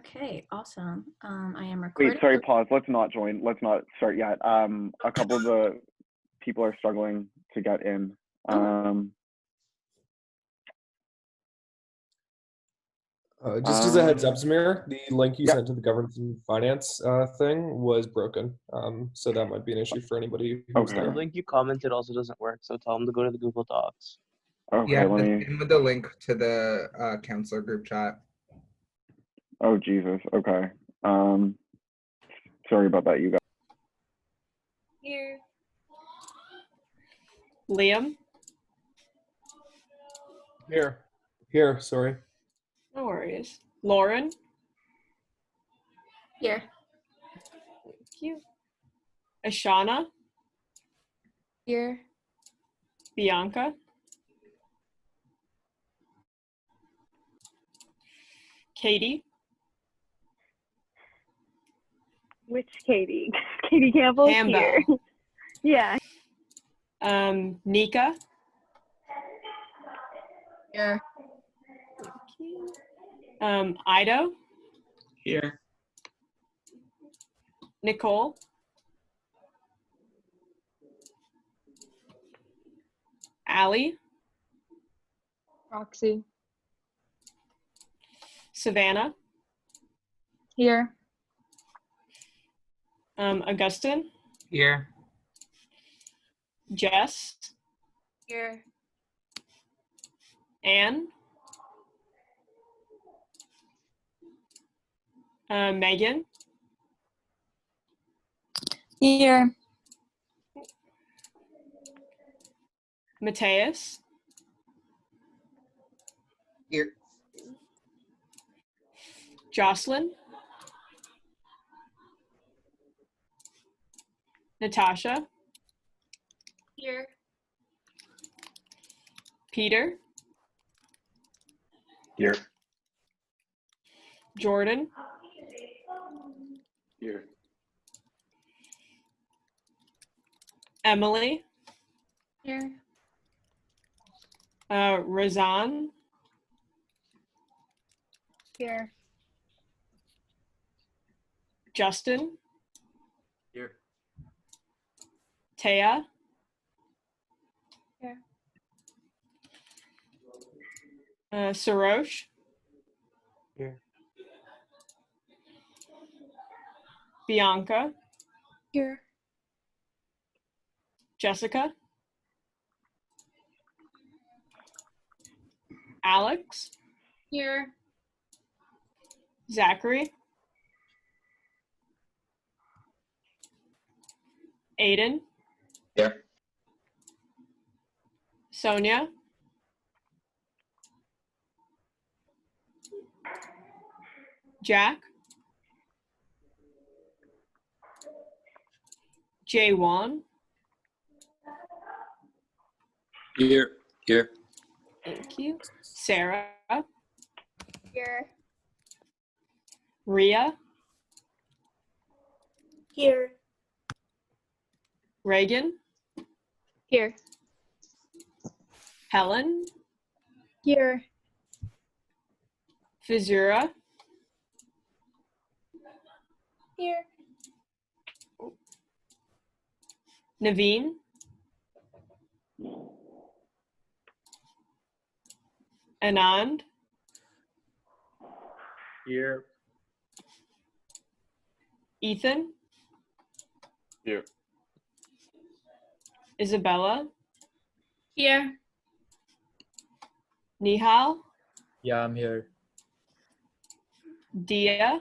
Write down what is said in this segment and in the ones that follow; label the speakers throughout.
Speaker 1: Okay, awesome. I am
Speaker 2: Wait,
Speaker 1: recording.
Speaker 2: sorry, pause. Let's not start yet. A couple of the people are struggling to get in.
Speaker 3: Just as a heads up, Samir, the link you
Speaker 2: Yep.
Speaker 3: sent to the governance and finance thing was broken. So that might be an issue for anybody who's
Speaker 2: Okay.
Speaker 3: there.
Speaker 4: The link you commented also doesn't work, so tell them to go to the Google Docs.
Speaker 2: Okay,
Speaker 5: Yeah,
Speaker 2: let me.
Speaker 5: with the link to the counselor group chat.
Speaker 2: Oh, Jesus. Okay. Sorry about that, you guys.
Speaker 6: Here.
Speaker 7: Liam?
Speaker 3: Here, sorry.
Speaker 7: No worries. Lauren?
Speaker 1: Here.
Speaker 7: Thank you. Ashana?
Speaker 6: Here.
Speaker 7: Bianca? Katie?
Speaker 8: Which Katie? Katie Campbell is
Speaker 7: Campbell.
Speaker 8: here. Yeah.
Speaker 7: Nika?
Speaker 6: Here.
Speaker 7: Ido?
Speaker 4: Here.
Speaker 7: Nicole? Allie?
Speaker 6: Roxy.
Speaker 7: Savannah?
Speaker 6: Here.
Speaker 7: Augustin?
Speaker 5: Here.
Speaker 7: Jess?
Speaker 6: Here.
Speaker 7: Anne? Megan?
Speaker 6: Here.
Speaker 7: Mateus?
Speaker 5: Here.
Speaker 7: Jocelyn? Natasha?
Speaker 6: Here.
Speaker 7: Peter?
Speaker 4: Here.
Speaker 7: Jordan?
Speaker 4: Here.
Speaker 7: Emily?
Speaker 6: Here.
Speaker 7: Razan?
Speaker 6: Here.
Speaker 7: Justin?
Speaker 4: Here.
Speaker 7: Taya?
Speaker 6: Here.
Speaker 7: Sarosh?
Speaker 4: Here.
Speaker 7: Bianca?
Speaker 6: Here.
Speaker 7: Jessica? Alex?
Speaker 6: Here.
Speaker 7: Zachary? Aiden?
Speaker 5: Here.
Speaker 7: Sonia? Jack? Jaywan?
Speaker 4: Here. Here.
Speaker 7: Thank you. Sarah?
Speaker 6: Here.
Speaker 7: Ria?
Speaker 6: Here.
Speaker 7: Reagan?
Speaker 6: Here.
Speaker 7: Helen?
Speaker 6: Here.
Speaker 7: Fizura?
Speaker 6: Here.
Speaker 7: Naveen? Anand?
Speaker 4: Here.
Speaker 7: Ethan?
Speaker 4: Here.
Speaker 7: Isabella?
Speaker 6: Here.
Speaker 7: Nihal?
Speaker 4: Yeah, I'm here.
Speaker 7: Dia?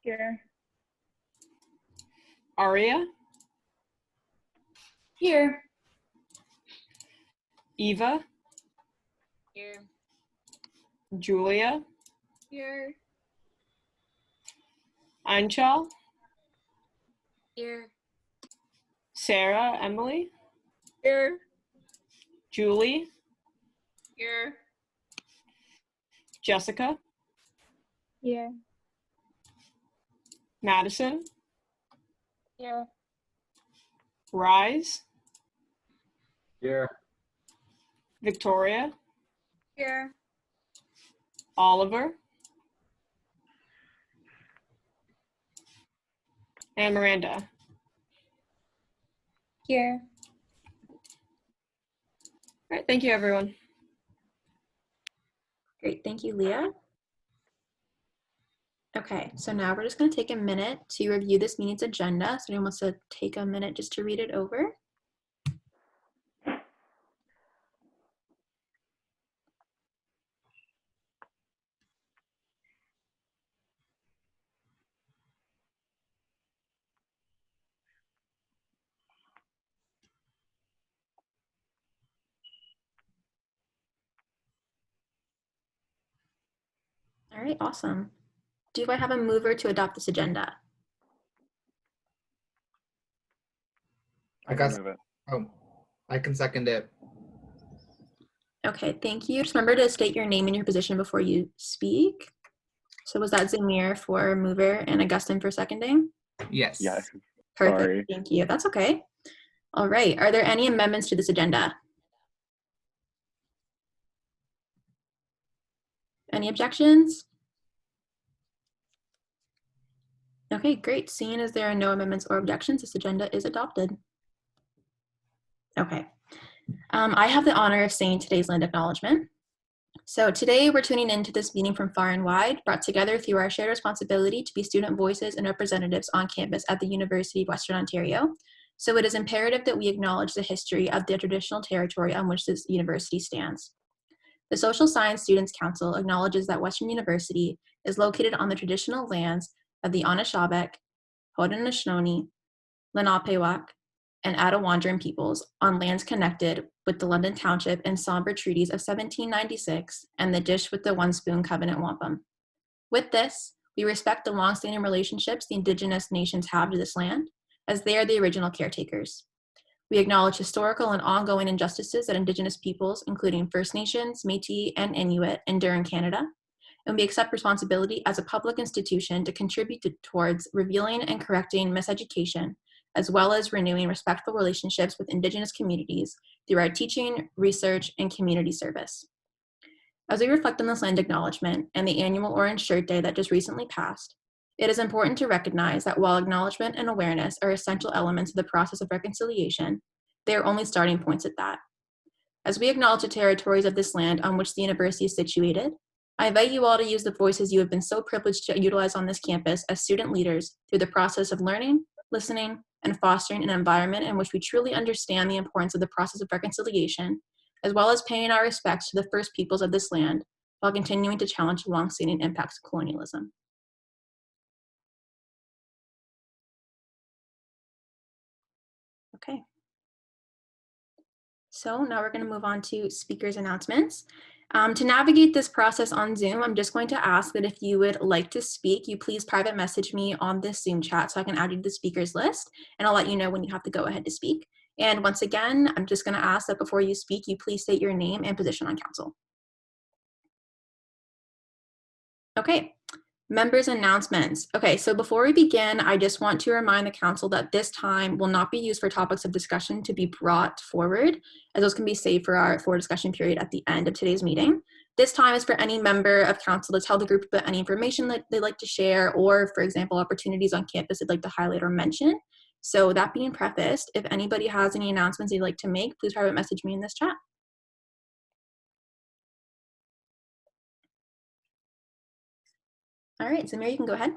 Speaker 6: Here.
Speaker 7: Aria?
Speaker 6: Here.
Speaker 7: Eva?
Speaker 6: Here.
Speaker 7: Julia?
Speaker 6: Here.
Speaker 7: Anchal?
Speaker 6: Here.
Speaker 7: Sarah? Emily?
Speaker 6: Here.
Speaker 7: Julie?
Speaker 6: Here.
Speaker 7: Jessica?
Speaker 6: Here.
Speaker 7: Madison?
Speaker 6: Here.
Speaker 7: Rise?
Speaker 4: Here.
Speaker 7: Victoria?
Speaker 6: Here.
Speaker 7: Oliver? And Miranda.
Speaker 6: Here.
Speaker 7: All right, thank you, everyone.
Speaker 1: Great, thank you, Leah. Okay, so now we're just going to take a minute to review this meeting's agenda. So anyone wants to take a minute just to read it over? All right, awesome. Do I have a mover to adopt this agenda?
Speaker 2: I
Speaker 5: got-
Speaker 2: can move it.
Speaker 5: Oh, I can second it.
Speaker 1: Okay, thank you. Just remember to state your name and your position before you speak. So was that Zamir for mover and Augustine for seconding?
Speaker 5: Yes.
Speaker 2: Yes.
Speaker 1: Perfect,
Speaker 2: Sorry.
Speaker 1: thank you. That's okay. All right, are there any amendments to this agenda? Any objections? Okay, great. Seeing as there are no amendments or objections, this agenda is adopted. Okay. I have the honor of saying today's land acknowledgement. So today we're tuning into this meeting from far and wide, brought together through our shared responsibility to be student voices and representatives on campus at the University of Western Ontario. So it is imperative that we acknowledge the history of the traditional territory on which this university stands. The Social Science Students' Council acknowledges that Western University is located on the traditional lands of the Anishinaabe, Haudenosaunee, Lenapehoik, and Attawandaron peoples on lands connected with the London Township and Sombre Treaties of 1796 and the Dish with the One Spoon Covenant Wampum. With this, we respect the longstanding relationships the Indigenous nations have to this land, as they are the original caretakers. We acknowledge historical and ongoing injustices that Indigenous peoples, including First Nations, Métis, and Inuit, endure in Canada, and we accept responsibility as a public institution to contribute towards revealing and correcting miseducation, as well as renewing respectful relationships with Indigenous communities through our teaching, research, and community service. As we reflect on this land acknowledgement and the annual Orange Shirt Day that just recently passed, it is important to recognize that while acknowledgement and awareness are essential elements of the process of reconciliation, they are only starting points at that. As we acknowledge the territories of this land on which the university is situated, I invite you all to use the voices you have been so privileged to utilize on this campus as student leaders through the process of learning, listening, and fostering an environment in which we truly understand the importance of the process of reconciliation, as well as paying our respects to the first peoples of this land while continuing to challenge the long-standing impacts of colonialism. Okay. So now we're going to move on to speakers' announcements. To navigate this process on Zoom, I'm just going to ask that if you would like to speak, you please private message me on this Zoom chat so I can add you to the speakers list, and I'll let you know when you have to go ahead to speak. And once again, I'm just going to ask that before you speak, you please state your name and position on council. Okay. Members' announcements. Okay, so before we begin, I just want to remind the council that this time will not be used for topics of discussion to be brought forward, as those can be saved for our discussion period at the end of today's meeting. This time is for any member of council to tell the group about any information that they'd like to share, or for example, opportunities on campus they'd like to highlight or mention. So that being prefaced, if anybody has any announcements they'd like to make, please private message me in this chat. All right, Zamir, you can go ahead.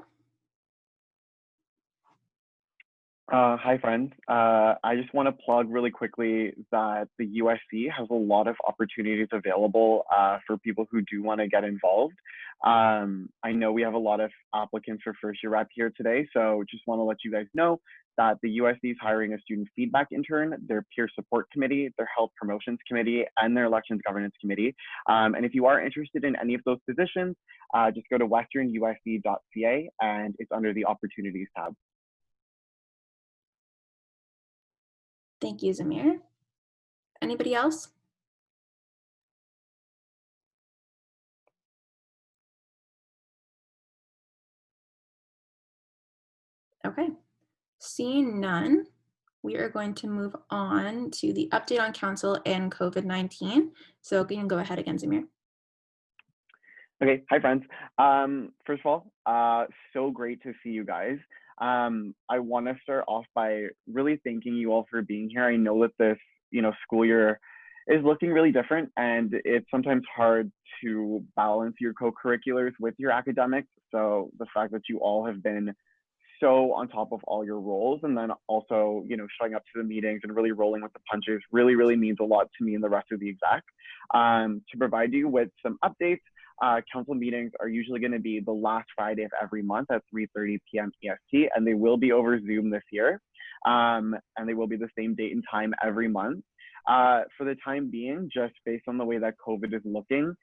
Speaker 2: Hi, friends. I just want to plug really quickly that the USC has a lot of opportunities available for people who do want to get involved. I know we have a lot of applicants for first year rep here today, so just want to let you guys know that the USC is hiring a student feedback intern, their peer support committee, their health promotions committee, and their elections governance committee. And if you are interested in any of those positions, just go to westernusc.ca and it's under the opportunities tab.
Speaker 1: Thank you, Zamir. Anybody else? Okay, seeing none, we are going to move on to the update on council and COVID-19. So you can go ahead again, Zamir.
Speaker 2: Okay, hi friends. First of all, so great to see you guys. I want to start off by really thanking you all for being here. I know that this, school year is looking really different, and it's sometimes hard to balance your co-curriculars with your academics. So the fact that you all have been so on top of all your roles, and then also, showing up to the meetings and really rolling with the punches really, really means a lot to me and the rest of the exec. To provide you with some updates, council meetings are usually going to be the last Friday of every month at 3:30 p.m. EST, and they will be over Zoom this year. And they will be the same date and time every month. For the time being, just based on the way that COVID is looking,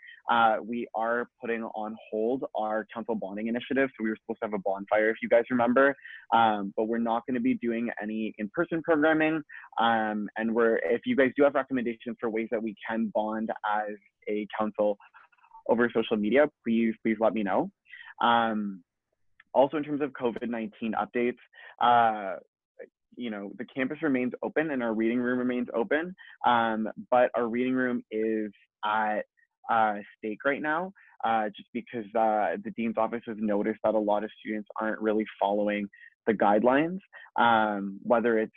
Speaker 2: we are putting on hold our council bonding initiative. So we were supposed to have a bonfire, if you guys remember, but we're not going to be doing any in-person programming. And if you guys do have recommendations for ways that we can bond as a council over social media, please let me know. Also, in terms of COVID-19 updates, the campus remains open and our reading room remains open, but our reading room is at stake right now, just because the dean's office has noticed that a lot of students aren't really following the guidelines, whether it's,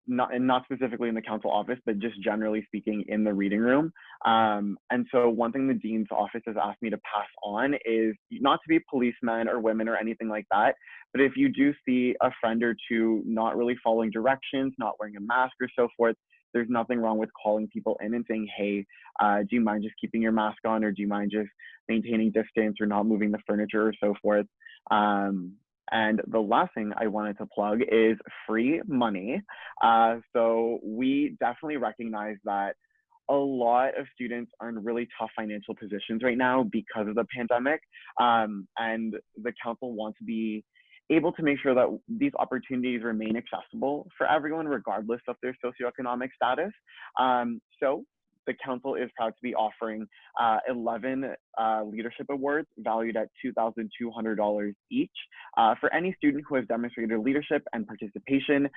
Speaker 2: not specifically in the council office, but just generally speaking in the reading room. And so one thing the dean's office has asked me to pass on is not to be policemen or women or anything like that, but if you do see a friend or two not really following directions, not wearing a mask or so forth, there's nothing wrong with calling people in and saying, hey, do you mind just keeping your mask on, or do you mind just maintaining distance or not moving the furniture or so forth. And the last thing I wanted to plug is free money. So we definitely recognize that a lot of students are in really tough financial positions right now because of the pandemic. And the council wants to be able to make sure that these opportunities remain accessible for everyone, regardless of their socioeconomic status. So the council is proud to be offering 11 leadership awards valued at $2,200 each for any student who has demonstrated leadership and participation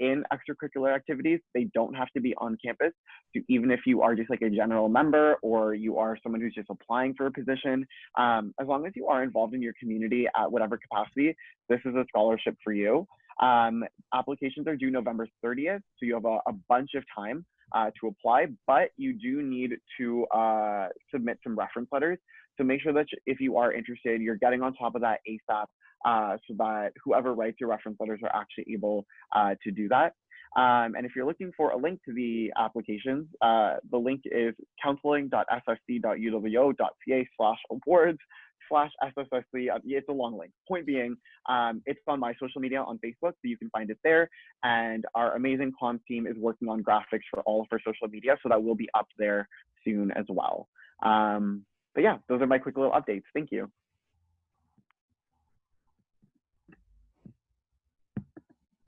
Speaker 2: in extracurricular activities. They don't have to be on campus. So even if you are just like a general member, or you are someone who's just applying for a position, as long as you are involved in your community at whatever capacity, this is a scholarship for you. Applications are due November 30th, so you have a bunch of time to apply, but you do need to submit some reference letters. So make sure that if you are interested, you're getting on top of that ASAP, so that whoever writes your reference letters are actually able to do that. And if you're looking for a link to the applications, the link is counseling.ssc.uwo.ca/awards/SSSC. It's a long link. Point being, it's on my social media on Facebook, so you can find it there. And our amazing comms team is working on graphics for all of our social media, so that will be up there soon as well. But yeah, those are my quick little updates. Thank you.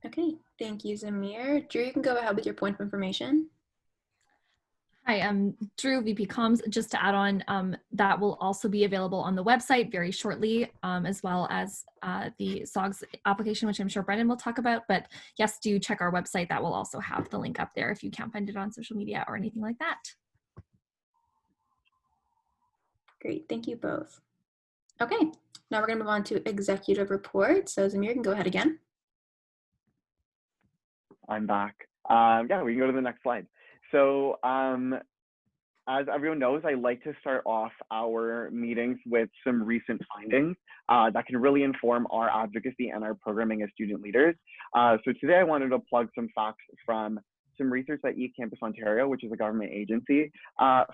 Speaker 1: Okay, thank you, Zamir. Drew, you can go ahead with your point of information.
Speaker 9: Hi, I'm Drew, VP Comms. Just to add on, that will also be available on the website very shortly, as well as the SOGS application, which I'm sure Brendan will talk about. But yes, do check our website. That will also have the link up there if you can't find it on social media or anything like that.
Speaker 1: Great, thank you both. Okay, now we're gonna move on to executive report. So Zamir, you can go ahead again.
Speaker 2: I'm back. Yeah, we can go to the next slide. So as everyone knows, I like to start off our meetings with some recent findings that can really inform our advocacy and our programming as student leaders. So today I wanted to plug some facts from some research that eCampus Ontario, which is a government agency,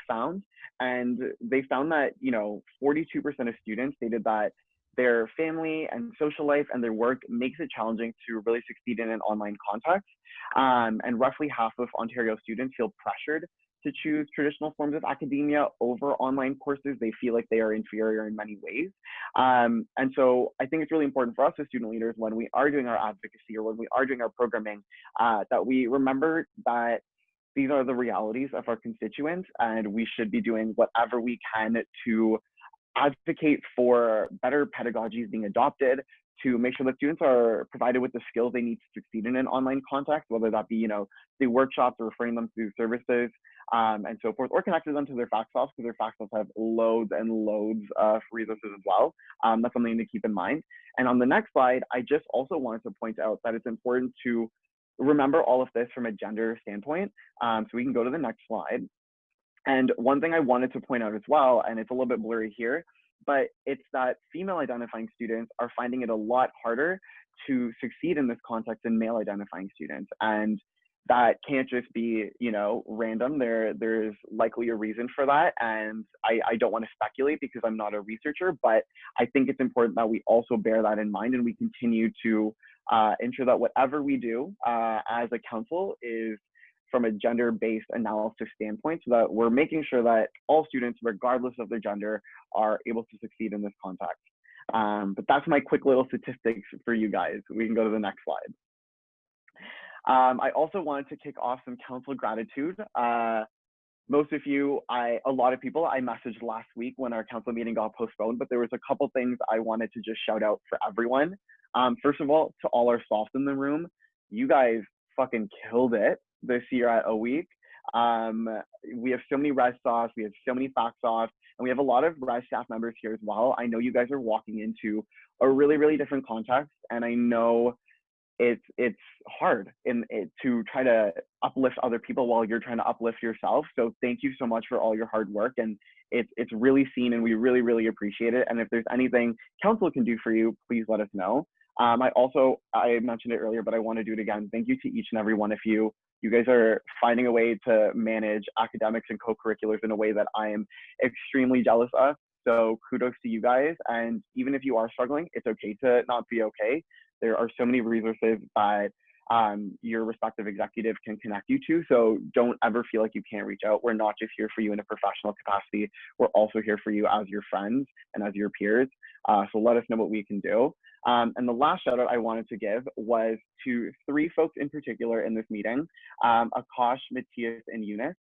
Speaker 2: found. And they found that 42% of students stated that their family and social life and their work makes it challenging to really succeed in an online context. And roughly half of Ontario students feel pressured to choose traditional forms of academia over online courses. They feel like they are inferior in many ways. And so I think it's really important for us as student leaders, when we are doing our advocacy or when we are doing our programming, that we remember that these are the realities of our constituents, and we should be doing whatever we can to advocate for better pedagogies being adopted, to make sure that students are provided with the skills they need to succeed in an online context, whether that be, through workshops or referring them through services and so forth, or connecting them to their FactSoft, because their FactSoft have loads and loads of resources as well. That's something to keep in mind. And on the next slide, I just also wanted to point out that it's important to remember all of this from a gender standpoint. So we can go to the next slide. And one thing I wanted to point out as well, and it's a little bit blurry here, but it's that female identifying students are finding it a lot harder to succeed in this context than male identifying students. And that can't just be, random. There's likely a reason for that. And I don't want to speculate because I'm not a researcher, but I think it's important that we also bear that in mind and we continue to ensure that whatever we do as a council is from a gender-based analysis standpoint, so that we're making sure that all students, regardless of their gender, are able to succeed in this context. But that's my quick little statistics for you guys. We can go to the next slide. I also wanted to kick off some council gratitude. Most of you, a lot of people I messaged last week when our council meeting got postponed, but there was a couple things I wanted to just shout out for everyone. First of all, to all our softs in the room, you guys fucking killed it this year at a week. We have so many res softs, we have so many fact softs, and we have a lot of res staff members here as well. I know you guys are walking into a really, really different context, and I know it's hard to try to uplift other people while you're trying to uplift yourself. So thank you so much for all your hard work, and it's really seen, and we really, really appreciate it. And if there's anything council can do for you, please let us know. I mentioned it earlier, but I want to do it again. Thank you to each and every one of you. You guys are finding a way to manage academics and co-curriculars in a way that I am extremely jealous of. So kudos to you guys. And even if you are struggling, it's okay to not be okay. There are so many resources that your respective executive can connect you to. So don't ever feel like you can't reach out. We're not just here for you in a professional capacity. We're also here for you as your friends and as your peers. So let us know what we can do. And the last shout out I wanted to give was to three folks in particular in this meeting, Akash, Matthias, and Eunice.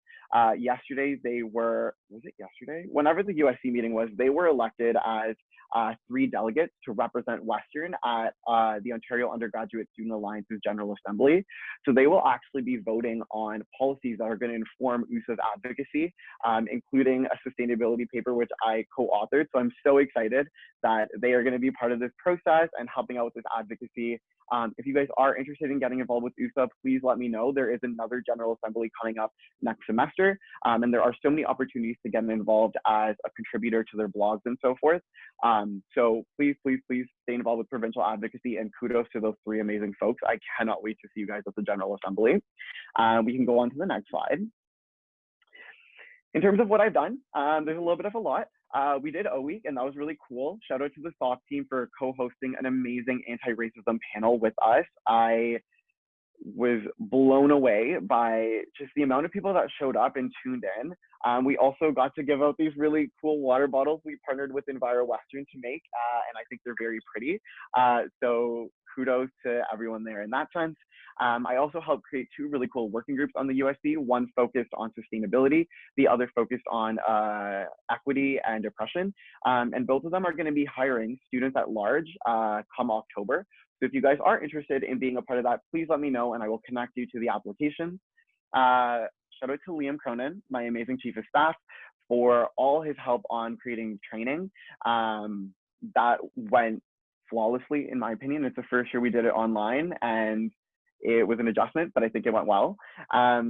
Speaker 2: Yesterday, whenever the USC meeting was, they were elected as 3 delegates to represent Western at the Ontario Undergraduate Student Alliance's General Assembly. So they will actually be voting on policies that are going to inform USA's advocacy, including a sustainability paper, which I co-authored. So I'm so excited that they are going to be part of this process and helping out with this advocacy. If you guys are interested in getting involved with USA, please let me know. There is another General Assembly coming up next semester, and there are so many opportunities to get involved as a contributor to their blogs and so forth. So please, please, please stay involved with provincial advocacy, and kudos to those 3 amazing folks. I cannot wait to see you guys at the General Assembly. We can go on to the next slide. In terms of what I've done, there's a little bit of a lot. We did a week, and that was really cool. Shout out to the SOC team for co-hosting an amazing anti-racism panel with us. I was blown away by just the amount of people that showed up and tuned in. We also got to give out these really cool water bottles we partnered with Enviro Western to make, and I think they're very pretty. So kudos to everyone there in that sense. I also helped create 2 really cool working groups on the USC, one focused on sustainability, the other focused on equity and oppression. And both of them are going to be hiring students at large come October. So if you guys are interested in being a part of that, please let me know and I will connect you to the application. Shout out to Liam Cronin, my amazing chief of staff, for all his help on creating training. That went flawlessly, in my opinion. It's the first year we did it online, and it was an adjustment, but I think it went well.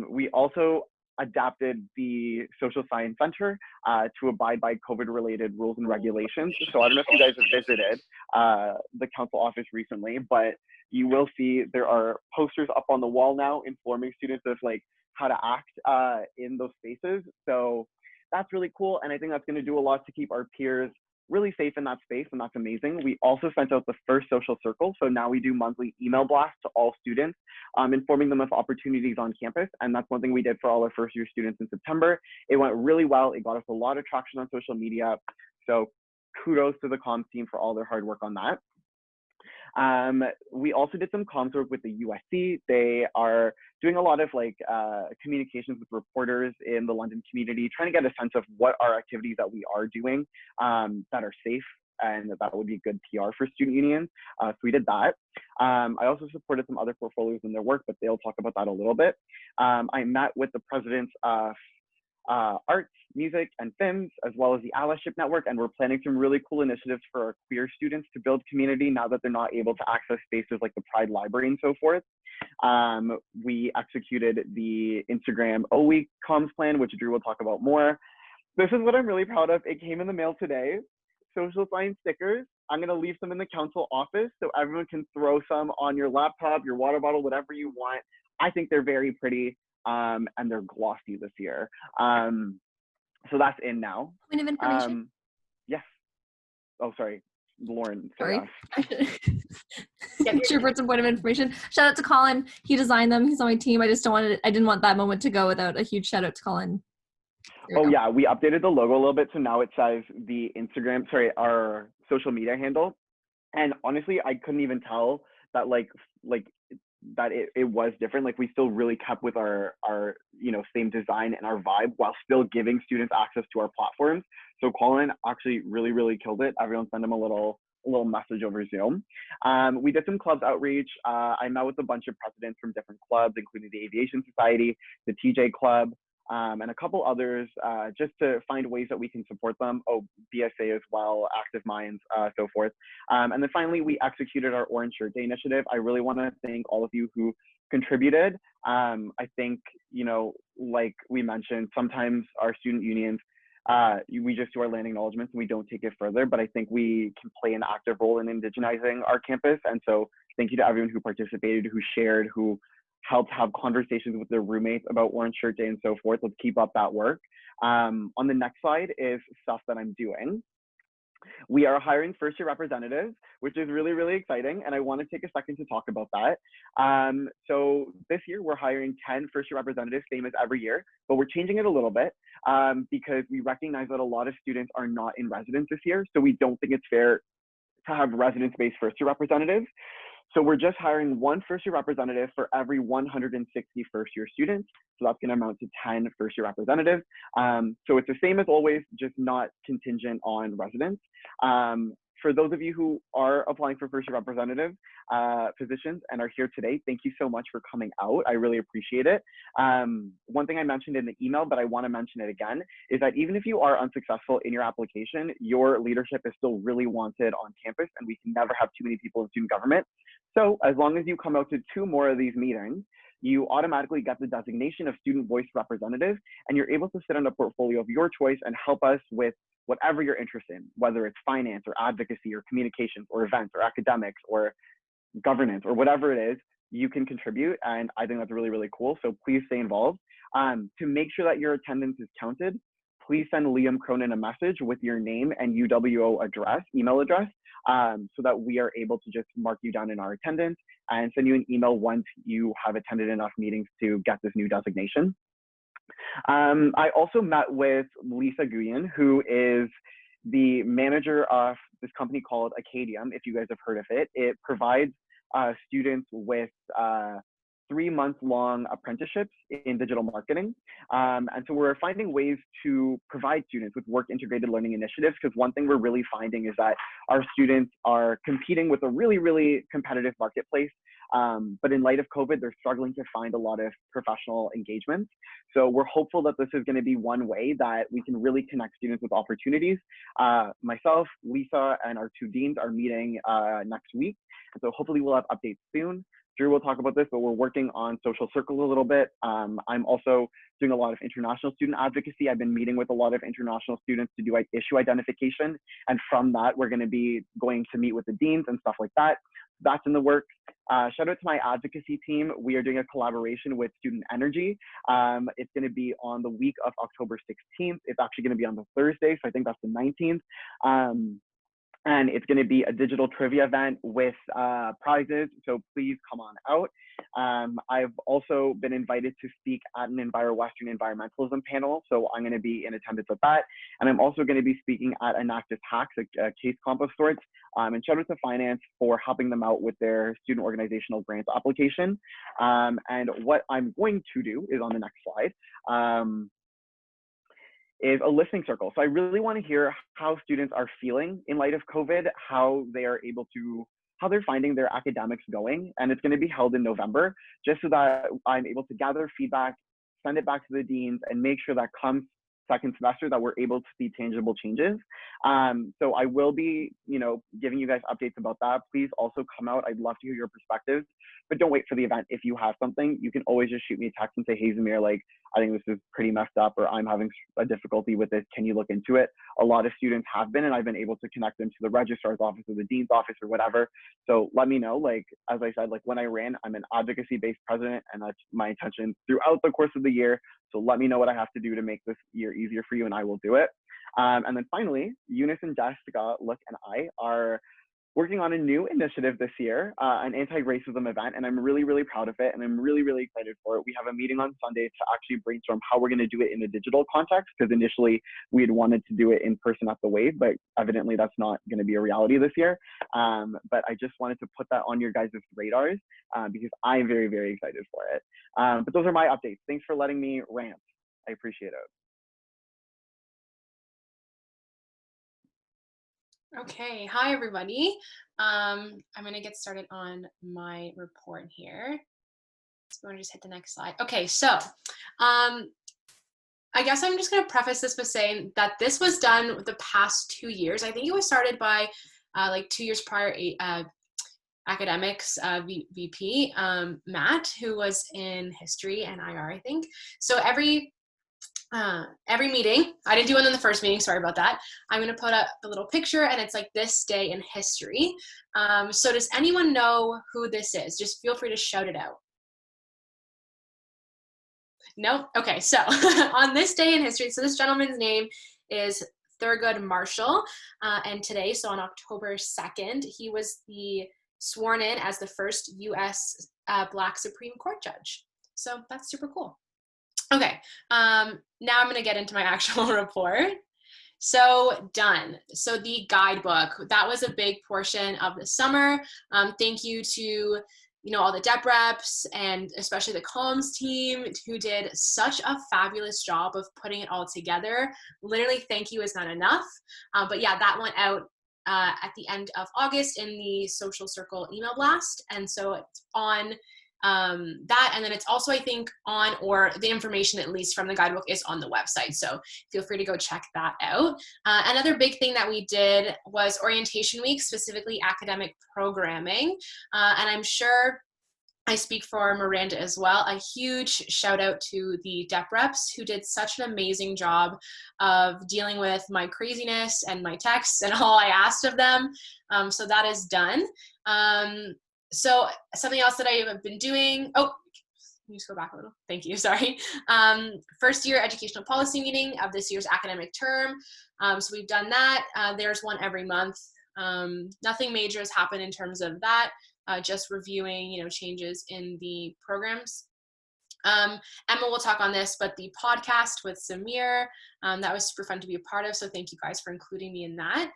Speaker 2: We also adapted the Social Science Center to abide by COVID-related rules and regulations. So I don't know if you guys have visited the council office recently, but you will see there are posters up on the wall now informing students of like how to act in those spaces. So that's really cool. And I think that's going to do a lot to keep our peers really safe in that space, and that's amazing. We also sent out the first social circle. So now we do monthly email blasts to all students, informing them of opportunities on campus. And that's one thing we did for all our first year students in September. It went really well. It got us a lot of traction on social media. So kudos to the comms team for all their hard work on that. We also did some comms work with the USC. They are doing a lot of like communications with reporters in the London community, trying to get a sense of what are activities that we are doing that are safe and that would be good PR for student unions. So we did that. I also supported some other portfolios in their work, but they'll talk about that a little bit. I met with the presidents of arts, music, and FIMS, as well as the allyship network, and we're planning some really cool initiatives for our queer students to build community now that they're not able to access spaces like the Pride Library and so forth. We executed the Instagram O-Week comms plan, which Drew will talk about more. This is what I'm really proud of. It came in the mail today. Social science stickers. I'm gonna leave some in the council office so everyone can throw some on your laptop, your water bottle, whatever you want. I think they're very pretty. And they're glossy this year. So that's in now.
Speaker 9: Point of information.
Speaker 2: Yes. Oh, sorry, Lauren.
Speaker 9: Sorry. Sure, for some point of information. Shout out to Colin. He designed them. He's on my team. I didn't want that moment to go without a huge shout out to Colin.
Speaker 2: Oh yeah, we updated the logo a little bit, so now it says the our social media handle. And honestly, I couldn't even tell that that it was different. Like, we still really kept with our same design and our vibe while still giving students access to our platforms. So Colin actually really killed it. Everyone sent him a little message over Zoom. We did some clubs outreach. I met with a bunch of presidents from different clubs, including the Aviation Society, the TJ Club, and a couple others, just to find ways that we can support them. Oh, BSA as well, Active Minds, so forth. And then finally, we executed our Orange Shirt Day initiative. I really want to thank all of you who contributed. I think, like we mentioned, sometimes our student unions, we just do our land acknowledgements and we don't take it further, but I think we can play an active role in indigenizing our campus. And so thank you to everyone who participated, who shared, who helped have conversations with their roommates about Orange Shirt Day and so forth. Let's keep up that work. On the next slide is stuff that I'm doing. We are hiring first year representatives, which is really exciting. And I want to take a second to talk about that. So this year we're hiring 10 first year representatives, same as every year, but we're changing it a little bit because we recognize that a lot of students are not in residence this year. So we don't think it's fair to have residence-based first year representatives. So we're just hiring one first year representative for every 160 first year students. So that's going to amount to 10 first year representatives. So it's the same as always, just not contingent on residence. For those of you who are applying for first year representative positions and are here today, thank you so much for coming out. I really appreciate it. One thing I mentioned in the email, but I want to mention it again, is that even if you are unsuccessful in your application, your leadership is still really wanted on campus, and we can never have too many people in student government. So as long as you come out to 2 more of these meetings, you automatically get the designation of student voice representative, and you're able to sit on a portfolio of your choice and help us with whatever you're interested in, whether it's finance or advocacy or communications or events or academics or governance or whatever it is, you can contribute. And I think that's really cool. So please stay involved. To make sure that your attendance is counted, please send Liam Cronin a message with your name and UWO email address, so that we are able to just mark you down in our attendance and send you an email once you have attended enough meetings to get this new designation. I also met with Lisa Guyen, who is the manager of this company called Acadium, if you guys have heard of it. It provides students with 3-month-long apprenticeships in digital marketing. And so we're finding ways to provide students with work integrated learning initiatives, because one thing we're really finding is that our students are competing with a really competitive marketplace. But in light of COVID, they're struggling to find a lot of professional engagements. So we're hopeful that this is going to be one way that we can really connect students with opportunities. Myself, Lisa, and our 2 deans are meeting next week. And so hopefully we'll have updates soon. Drew will talk about this, but we're working on social circles a little bit. I'm also doing a lot of international student advocacy. I've been meeting with a lot of international students to do issue identification. And from that, we're going to be going to meet with the deans and stuff like that. That's in the works. Shout out to my advocacy team. We are doing a collaboration with Student Energy. It's going to be on the week of October 16th. It's actually going to be on the Thursday, so I think that's the 19th. And it's going to be a digital trivia event with prizes, so please come on out. I've also been invited to speak at an Western environmentalism panel, so I'm going to be in attendance at that. And I'm also going to be speaking at Enactus Hacks, a case comp of sorts. And shout out to Finance for helping them out with their student organizational grants application. And what I'm going to do is on the next slide. is a listening circle. So I really want to hear how students are feeling in light of COVID, how they're finding their academics going. And it's going to be held in November, just so that I'm able to gather feedback, send it back to the deans, and make sure that comes second semester that we're able to see tangible changes. So I will be, giving you guys updates about that. Please also come out. I'd love to hear your perspectives, but don't wait for the event. If you have something, you can always just shoot me a text and say, hey, Zamir, like, I think this is pretty messed up, or I'm having a difficulty with this. Can you look into it? A lot of students have been, and I've been able to connect them to the registrar's office or the dean's office or whatever. So let me know. Like, as I said, like when I ran, I'm an advocacy-based president, and that's my intention throughout the course of the year. So let me know what I have to do to make this year easier for you, and I will do it. And then finally, Eunice and Jessica, Look, and I are working on a new initiative this year, an anti-racism event, and I'm really, really proud of it, and I'm really, really excited for it. We have a meeting on Sunday to actually brainstorm how we're going to do it in a digital context, because initially we had wanted to do it in person at the Wave, but evidently that's not going to be a reality this year. But I just wanted to put that on your guys' radars because I'm very, very excited for it. But those are my updates. Thanks for letting me rant. I appreciate it.
Speaker 10: Okay, hi everybody. I'm gonna get started on my report here. So we're gonna just hit the next slide. Okay, so I guess I'm just gonna preface this by saying that this was done the past 2 years. I think it was started by like 2 years prior, academics VP Matt, who was in history and IR, I think. So every meeting, I didn't do one in the first meeting, sorry about that. I'm going to put up a little picture, and it's like this day in history. So does anyone know who this is? Just feel free to shout it out. No? Okay, so on this day in history, so this gentleman's name is Thurgood Marshall, and today, so on October 2nd, he was sworn in as the first U.S. Black Supreme Court judge. So that's super cool. Okay, now I'm going to get into my actual report. So done. So the guidebook, that was a big portion of the summer. Thank you to all the DEP reps and especially the comms team who did such a fabulous job of putting it all together. Literally, thank you is not enough. But yeah, that went out at the end of August in the Social Circle email blast. And so it's on that, and then it's also, I think, on, or the information at least from the guidebook is on the website, so feel free to go check that out. Another big thing that we did was orientation week, specifically academic programming, and I'm sure I speak for Miranda as well. A huge shout out to the DEP reps who did such an amazing job of dealing with my craziness and my texts and all I asked of them. So that is done. So something else that I have been doing, can you just go back a little? Thank you, sorry. First year educational policy meeting of this year's academic term. So we've done that. There's one every month. Nothing major has happened in terms of that, just reviewing, changes in the programs. Emma will talk on this, but the podcast with Samir, that was super fun to be a part of. So thank you guys for including me in that.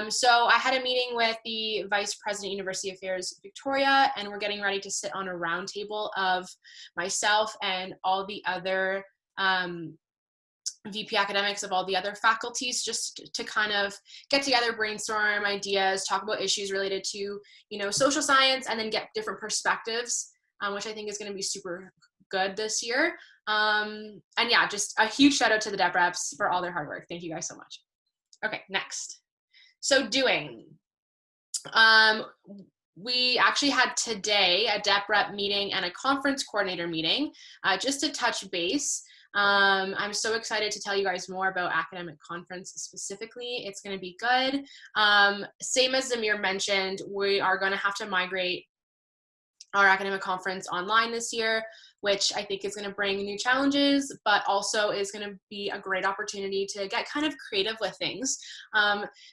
Speaker 10: So I had a meeting with the Vice President, University Affairs Victoria, and we're getting ready to sit on a roundtable of myself and all the other VP academics of all the other faculties, just to kind of get together, brainstorm ideas, talk about issues related to, social science, and then get different perspectives, which I think is going to be super good this year. And yeah, just a huge shout out to the DEP reps for all their hard work. Thank you guys so much. Okay, next. So doing, we actually had today a DEP rep meeting and a conference coordinator meeting, just to touch base. I'm so excited to tell you guys more about academic conference specifically. It's going to be good. Same as Zamir mentioned, we are going to have to migrate our academic conference online this year, which I think is going to bring new challenges, but also is going to be a great opportunity to get kind of creative with things.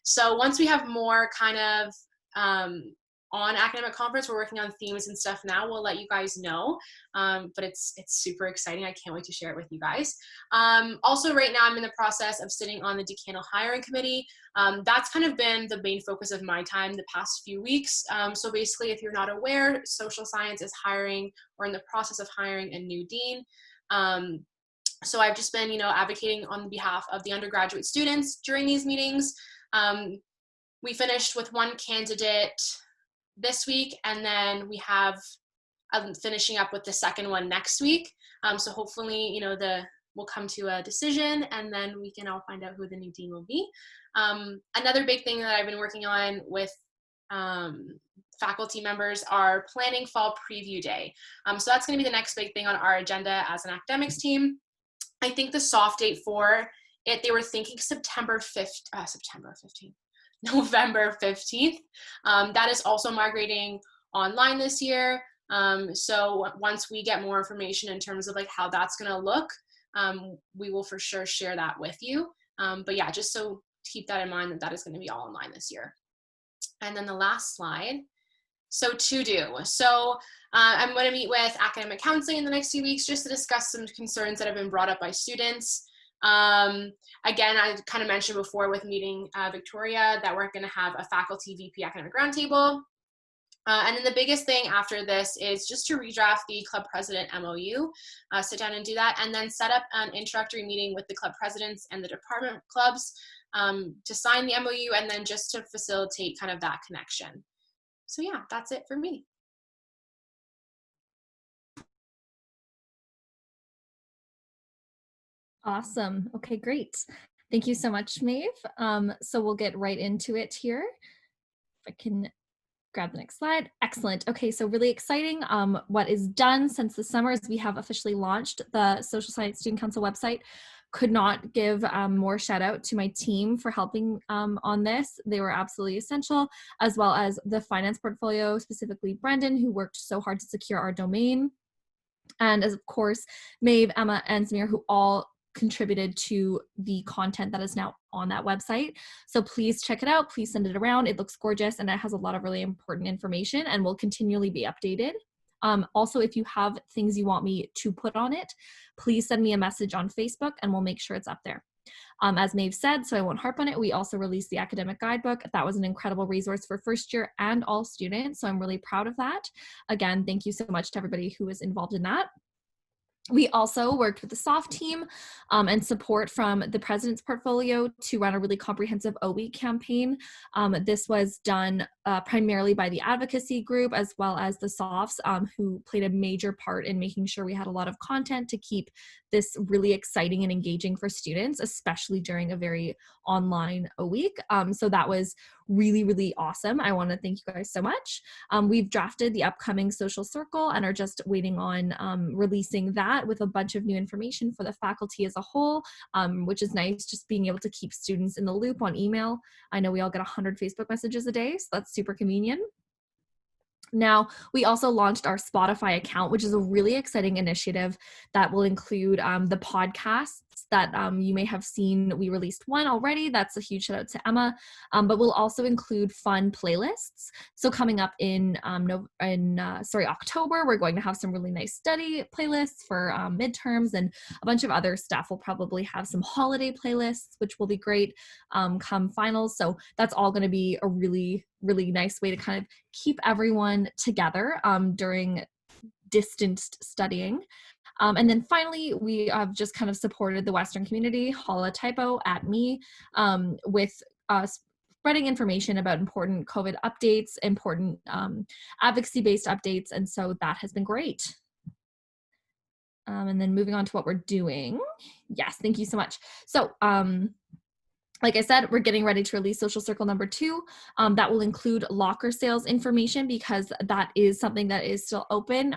Speaker 10: So once we have more kind of on academic conference, we're working on themes and stuff now, we'll let you guys know, but it's super exciting. I can't wait to share it with you guys. Also right now I'm in the process of sitting on the decanal hiring committee. That's kind of been the main focus of my time the past few weeks. So basically, if you're not aware, social science is hiring or in the process of hiring a new dean. So I've just been, advocating on behalf of the undergraduate students during these meetings. We finished with one candidate this week, and then we have finishing up with the second one next week. So hopefully, we'll come to a decision, and then we can all find out who the new dean will be. Another big thing that I've been working on with faculty members are planning fall preview day. So that's going to be the next big thing on our agenda as an academics team. I think the soft date for it, they were thinking November 15th. That is also migrating online this year. So once we get more information in terms of like how that's going to look, we will for sure share that with you. But yeah, just so keep that in mind that is going to be all online this year. And then the last slide. So to do. So I'm going to meet with academic counseling in the next few weeks just to discuss some concerns that have been brought up by students. Again, I kind of mentioned before with meeting Victoria that we're going to have a faculty VP academic roundtable. And then the biggest thing after this is just to redraft the club president MOU, sit down and do that, and then set up an introductory meeting with the club presidents and the department clubs to sign the MOU, and then just to facilitate kind of that connection. So yeah, that's it for me.
Speaker 9: Awesome. Okay, great. Thank you so much, Maeve. So we'll get right into it here. If I can grab the next slide. Excellent. Okay, so really exciting. What is done since the summer is we have officially launched the Social Science Student Council website. Could not give more shout out to my team for helping on this. They were absolutely essential, as well as the finance portfolio, specifically Brendan, who worked so hard to secure our domain. And as of course, Maeve, Emma, and Samir, who all contributed to the content that is now on that website. So please check it out. Please send it around. It looks gorgeous and it has a lot of really important information and will continually be updated. Also, if you have things you want me to put on it, please send me a message on Facebook and we'll make sure it's up there. As Maeve said, so I won't harp on it, we also released the academic guidebook. That was an incredible resource for first year and all students. So I'm really proud of that. Again, thank you so much to everybody who was involved in that. We also worked with the SOFT team and support from the President's Portfolio to run a really comprehensive OE campaign. This was done primarily by the advocacy group as well as the SOFs who played a major part in making sure we had a lot of content to keep this really exciting and engaging for students, especially during a very online week. So that was really, really awesome. I want to thank you guys so much. We've drafted the upcoming social circle and are just waiting on releasing that with a bunch of new information for the faculty as a whole, which is nice, just being able to keep students in the loop on email. I know we all get 100 Facebook messages a day, so that's super convenient. Now, we also launched our Spotify account, which is a really exciting initiative that will include the podcasts that you may have seen. We released one already. That's a huge shout out to Emma, but we'll also include fun playlists. So coming up in October, we're going to have some really nice study playlists for midterms, and a bunch of other stuff. We'll probably have some holiday playlists, which will be great come finals. So that's all going to be a really, really nice way to kind of keep everyone together during distanced studying. And then finally, we have just kind of supported the Western community, Holla Typo at me, with spreading information about important COVID updates, important advocacy-based updates, and so that has been great. And then moving on to what we're doing. Yes, thank you so much. So, like I said, we're getting ready to release Social Circle number 2. That will include locker sales information because that is something that is still open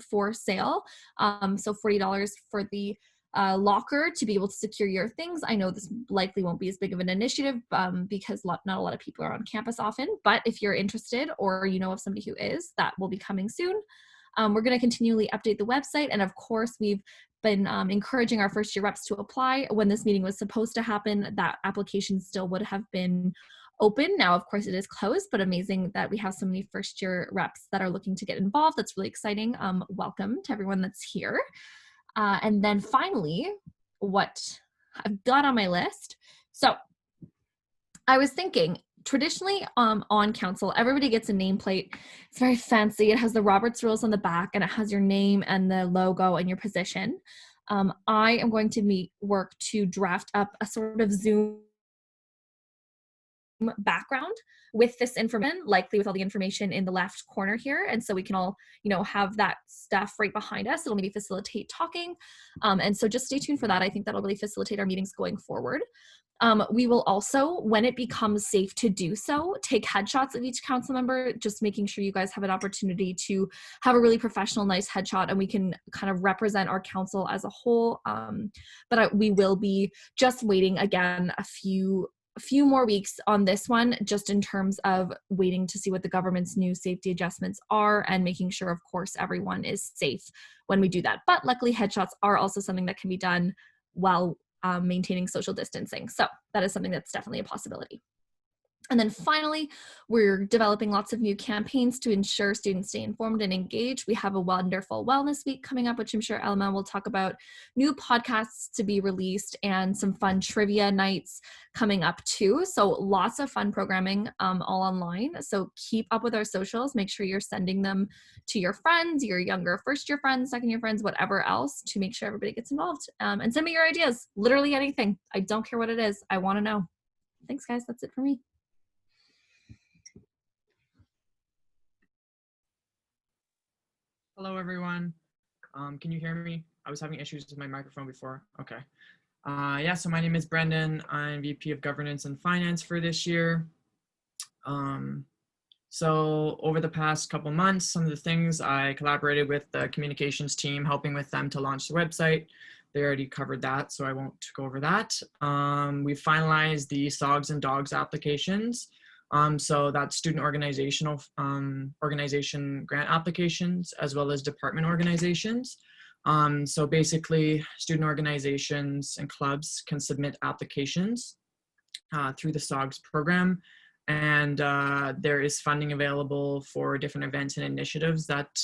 Speaker 9: for sale. So $40 for the locker to be able to secure your things. I know this likely won't be as big of an initiative because not a lot of people are on campus often, but if you're interested or you know of somebody who is, that will be coming soon. We're going to continually update the website, and of course we've been encouraging our first year reps to apply. When this meeting was supposed to happen, that application still would have been open. Now, of course, it is closed, but amazing that we have so many first year reps that are looking to get involved. That's really exciting. Welcome to everyone that's here. And then finally, what I've got on my list. So I was thinking, traditionally on council, everybody gets a nameplate. It's very fancy. It has the Roberts rules on the back and it has your name and the logo and your position. I am going to work to draft up a sort of Zoom background with this information, likely with all the information in the left corner here. And so we can all, have that stuff right behind us. It'll maybe facilitate talking. And so just stay tuned for that. I think that'll really facilitate our meetings going forward. We will also, when it becomes safe to do so, take headshots of each council member, just making sure you guys have an opportunity to have a really professional, nice headshot, and we can kind of represent our council as a whole. But we will be just waiting again a few more weeks on this one, just in terms of waiting to see what the government's new safety adjustments are and making sure, of course, everyone is safe when we do that. But luckily, headshots are also something that can be done while maintaining social distancing. So that is something that's definitely a possibility. And then finally, we're developing lots of new campaigns to ensure students stay informed and engaged. We have a wonderful wellness week coming up, which I'm sure Elma will talk about, new podcasts to be released, and some fun trivia nights coming up too. So lots of fun programming all online. So keep up with our socials. Make sure you're sending them to your friends, your younger first-year friends, second-year friends, whatever else, to make sure everybody gets involved. And send me your ideas, literally anything. I don't care what it is. I want to know. Thanks, guys. That's it for me.
Speaker 11: Hello, everyone. Can you hear me? I was having issues with my microphone before. Okay. Yeah, so my name is Brendan. I'm VP of Governance and Finance for this year. So over the past couple months, some of the things I collaborated with the communications team, helping with them to launch the website. They already covered that, so I won't go over that. We finalized the SOGS and DOGS applications. So that's student organization grant applications, as well as department organizations. So basically, student organizations and clubs can submit applications through the SOGS program. And there is funding available for different events and initiatives that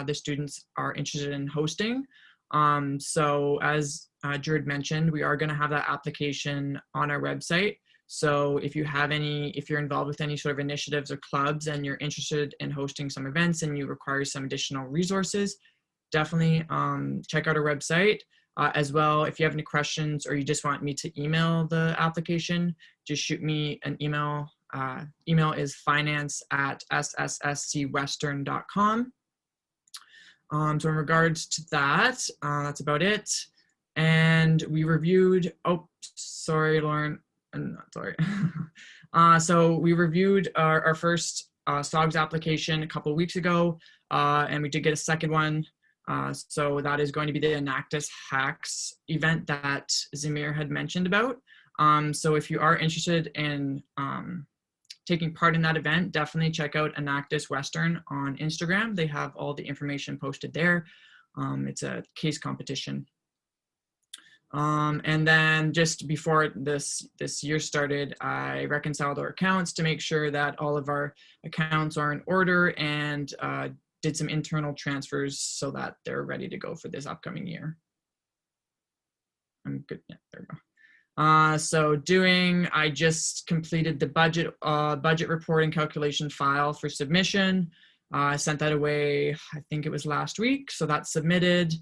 Speaker 11: the students are interested in hosting. So as Drew had mentioned, we are going to have that application on our website. So if you're involved with any sort of initiatives or clubs and you're interested in hosting some events and you require some additional resources, definitely check out our website. As well, if you have any questions or you just want me to email the application, just shoot me an email. Email is finance@sssscwestern.com. So in regards to that, that's about it. And we reviewed, oh, sorry, Lauren. Sorry. So we reviewed our first SOGS application a couple of weeks ago, and we did get a second one. So that is going to be the Enactus Hacks event that Zamir had mentioned about. So if you are interested in taking part in that event, definitely check out Enactus Western on Instagram. They have all the information posted there. It's a case competition. And then just before this year started, I reconciled our accounts to make sure that all of our accounts are in order, and did some internal transfers so that they're ready to go for this upcoming year. I'm good. Yeah, there we go. So I just completed the budget reporting calculation file for submission. I sent that away, I think it was last week, so that's submitted.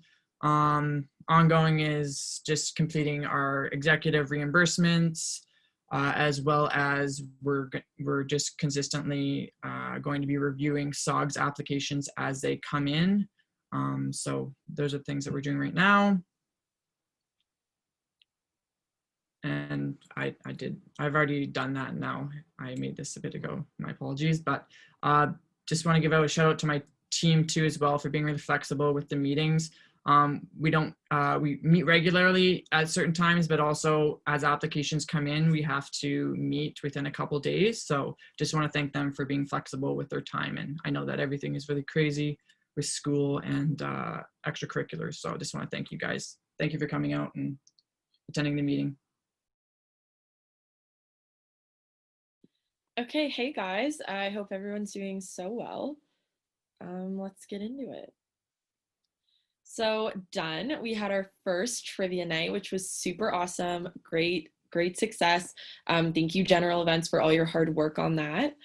Speaker 11: Ongoing is just completing our executive reimbursements, as well as we're just consistently going to be reviewing SOGS applications as they come in. So those are things that we're doing right now. And I've already done that now. I made this a bit ago, my apologies, but just want to give out a shout out to my team too as well for being really flexible with the meetings. We meet regularly at certain times, but also as applications come in, we have to meet within a couple days. So just want to thank them for being flexible with their time. And I know that everything is really crazy with school and extracurriculars. So I just want to thank you guys. Thank you for coming out and attending the meeting.
Speaker 12: Okay, hey guys, I hope everyone's doing so well. Let's get into it. So done, we had our first trivia night, which was super awesome. Great success. Thank you, General Events, for all your hard work on that.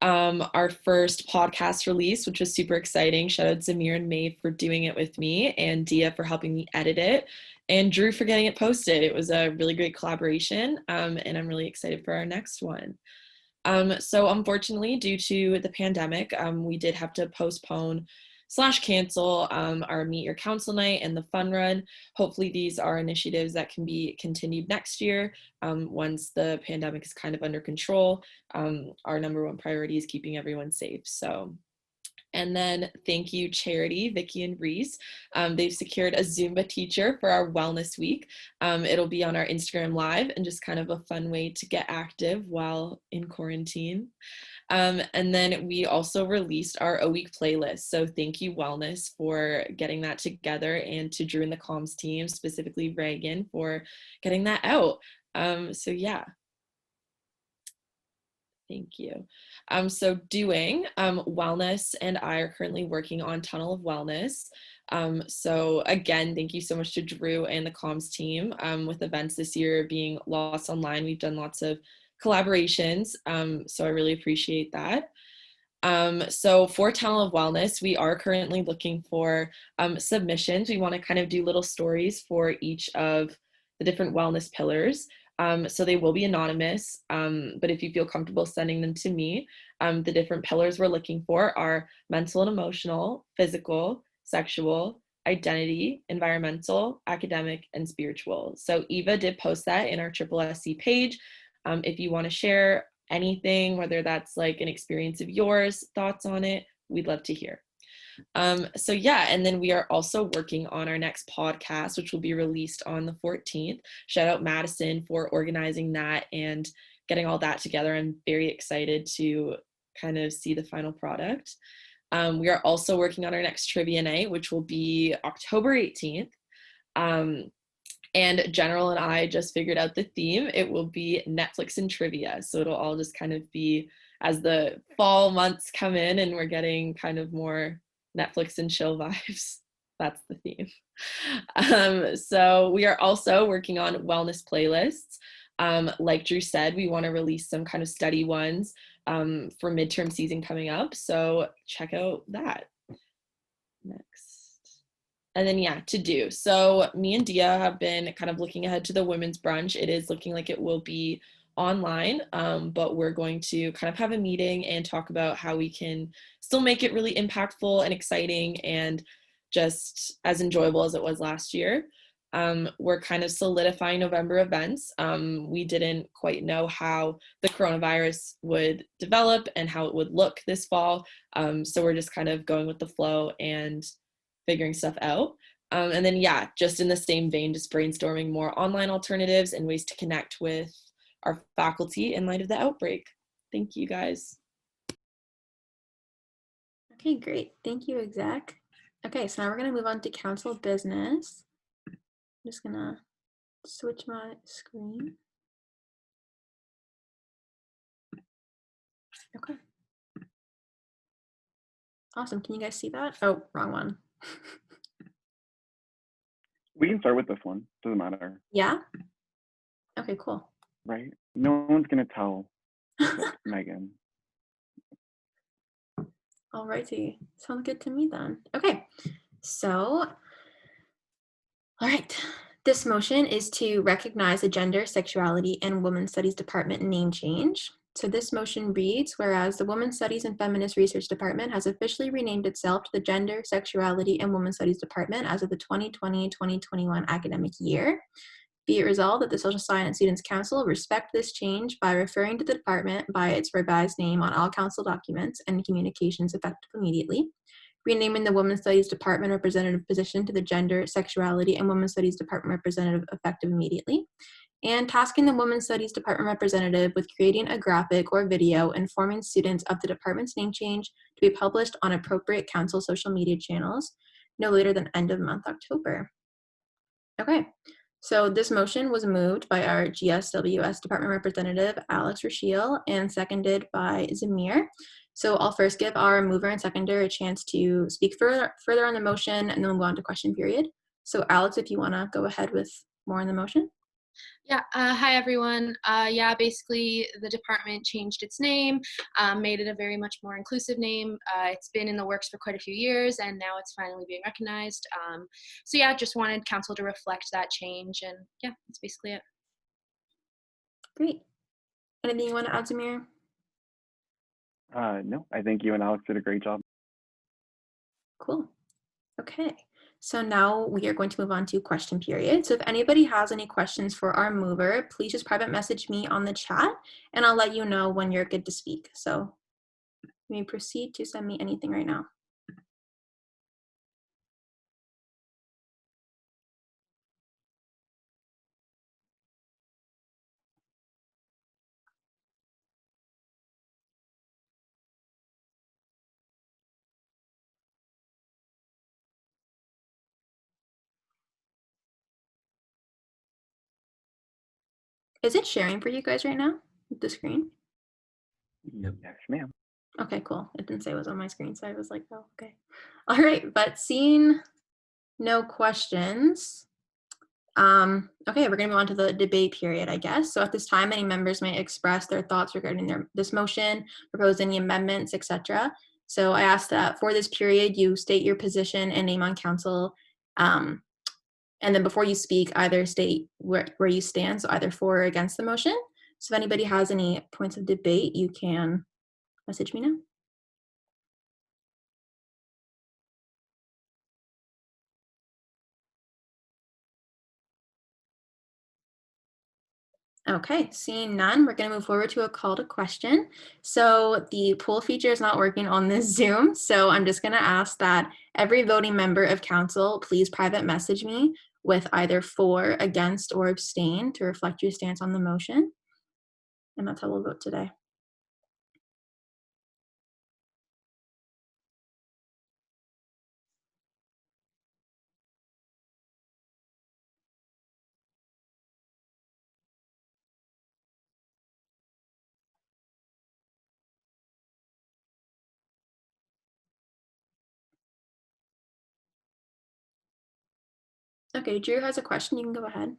Speaker 12: Our first podcast release, which was super exciting. Shout out Zamir and Maeve for doing it with me, and Dia for helping me edit it. and Drew for getting it posted. It was a really great collaboration, and I'm really excited for our next one. So unfortunately, due to the pandemic, we did have to postpone / cancel our Meet Your Council Night and the fun run. Hopefully these are initiatives that can be continued next year once the pandemic is kind of under control. Our number one priority is keeping everyone safe. So. And then thank you, Charity, Vicky, and Reese. They've secured a Zumba teacher for our wellness week. It'll be on our Instagram Live and just kind of a fun way to get active while in quarantine. And then we also released our O-Week playlist. So thank you, Wellness, for getting that together, and to Drew and the comms team, specifically Reagan, for getting that out. So yeah. Thank you. So doing Wellness and I are currently working on Tunnel of Wellness. So again, thank you so much to Drew and the comms team. With events this year being lots online, we've done lots of collaborations. So I really appreciate that. So for Tunnel of Wellness, we are currently looking for submissions. We want to kind of do little stories for each of the different wellness pillars. So they will be anonymous, but if you feel comfortable sending them to me, the different pillars we're looking for are mental and emotional, physical, sexual, identity, environmental, academic, and spiritual. So Eva did post that in our SSSC page. If you want to share anything, whether that's like an experience of yours, thoughts on it, we'd love to hear. So yeah, and then we are also working on our next podcast, which will be released on the 14th. Shout out Madison for organizing that and getting all that together. I'm very excited to kind of see the final product. We are also working on our next trivia night, which will be October 18th. And General and I just figured out the theme. It will be Netflix and trivia. So it'll all just kind of be as the fall months come in and we're getting kind of more Netflix and chill vibes. That's the theme. So we are also working on wellness playlists. Like Drew said, we want to release some kind of study ones for midterm season coming up. So check out that. Next. And then yeah, to do. So me and Dia have been kind of looking ahead to the women's brunch. It is looking like it will be online, but we're going to kind of have a meeting and talk about how we can still make it really impactful and exciting and just as enjoyable as it was last year. We're kind of solidifying November events. We didn't quite know how the coronavirus would develop and how it would look this fall. So we're just kind of going with the flow and figuring stuff out. And then, yeah, just in the same vein, just brainstorming more online alternatives and ways to connect with our faculty in light of the outbreak. Thank you, guys.
Speaker 1: Okay, great. Thank you, Exec. Okay, so now we're going to move on to council business. I'm just going to switch my screen. Okay. Awesome. Can you guys see that? Oh, wrong one.
Speaker 2: We can start with this one. Doesn't matter.
Speaker 1: Yeah? Okay, cool.
Speaker 2: Right? No one's going to tell Megan.
Speaker 1: Alrighty. Sounds good to me then. Okay. So, all right. This motion is to recognize the Gender, Sexuality, and Women's Studies Department name change. So this motion reads, whereas the Women's Studies and Feminist Research Department has officially renamed itself to the Gender, Sexuality, and Women's Studies Department as of the 2020-2021 academic year. Be it resolved that the Social Science Students' Council respect this change by referring to the department by its revised name on all council documents and communications effective immediately, renaming the Women's Studies Department representative position to the Gender, Sexuality, and Women's Studies Department representative effective immediately, and tasking the Women's Studies Department representative with creating a graphic or video informing students of the department's name change to be published on appropriate council social media channels no later than end of month October. Okay. So this motion was moved by our GSWS Department Representative, Alex Rashiel, and seconded by Zamir. So I'll first give our mover and seconder a chance to speak further on the motion, and then we'll go on to question period. So Alex, if you want to go ahead with more on the motion.
Speaker 10: Yeah, hi everyone. Yeah, basically the department changed its name, made it a very much more inclusive name. It's been in the works for quite a few years and now it's finally being recognized. So yeah, just wanted council to reflect that change and yeah, that's basically it.
Speaker 1: Great. Anything you want to add, Zamir?
Speaker 2: No, I think you and Alex did a great job.
Speaker 1: Cool. Okay. So now we are going to move on to question period. So if anybody has any questions for our mover, please just private message me on the chat and I'll let you know when you're good to speak. So you may proceed to send me anything right now. Is it sharing for you guys right now, the screen?
Speaker 2: Yes, ma'am.
Speaker 1: Okay, cool. It didn't say it was on my screen, so I was like, oh, okay. All right, but seeing no questions, okay, we're gonna move on to the debate period, I guess. So at this time, any members may express their thoughts regarding this motion, propose any amendments, etc. So I ask that for this period, you state your position and name on council. And then before you speak, either state where you stand, so either for or against the motion. So if anybody has any points of debate, you can message me now. Okay, seeing none, we're going to move forward to a call to question. So the poll feature is not working on this Zoom, so I'm just going to ask that every voting member of council please private message me with either for, against, or abstain to reflect your stance on the motion. And that's how we'll vote today. Okay, Drew has a question. You can go ahead.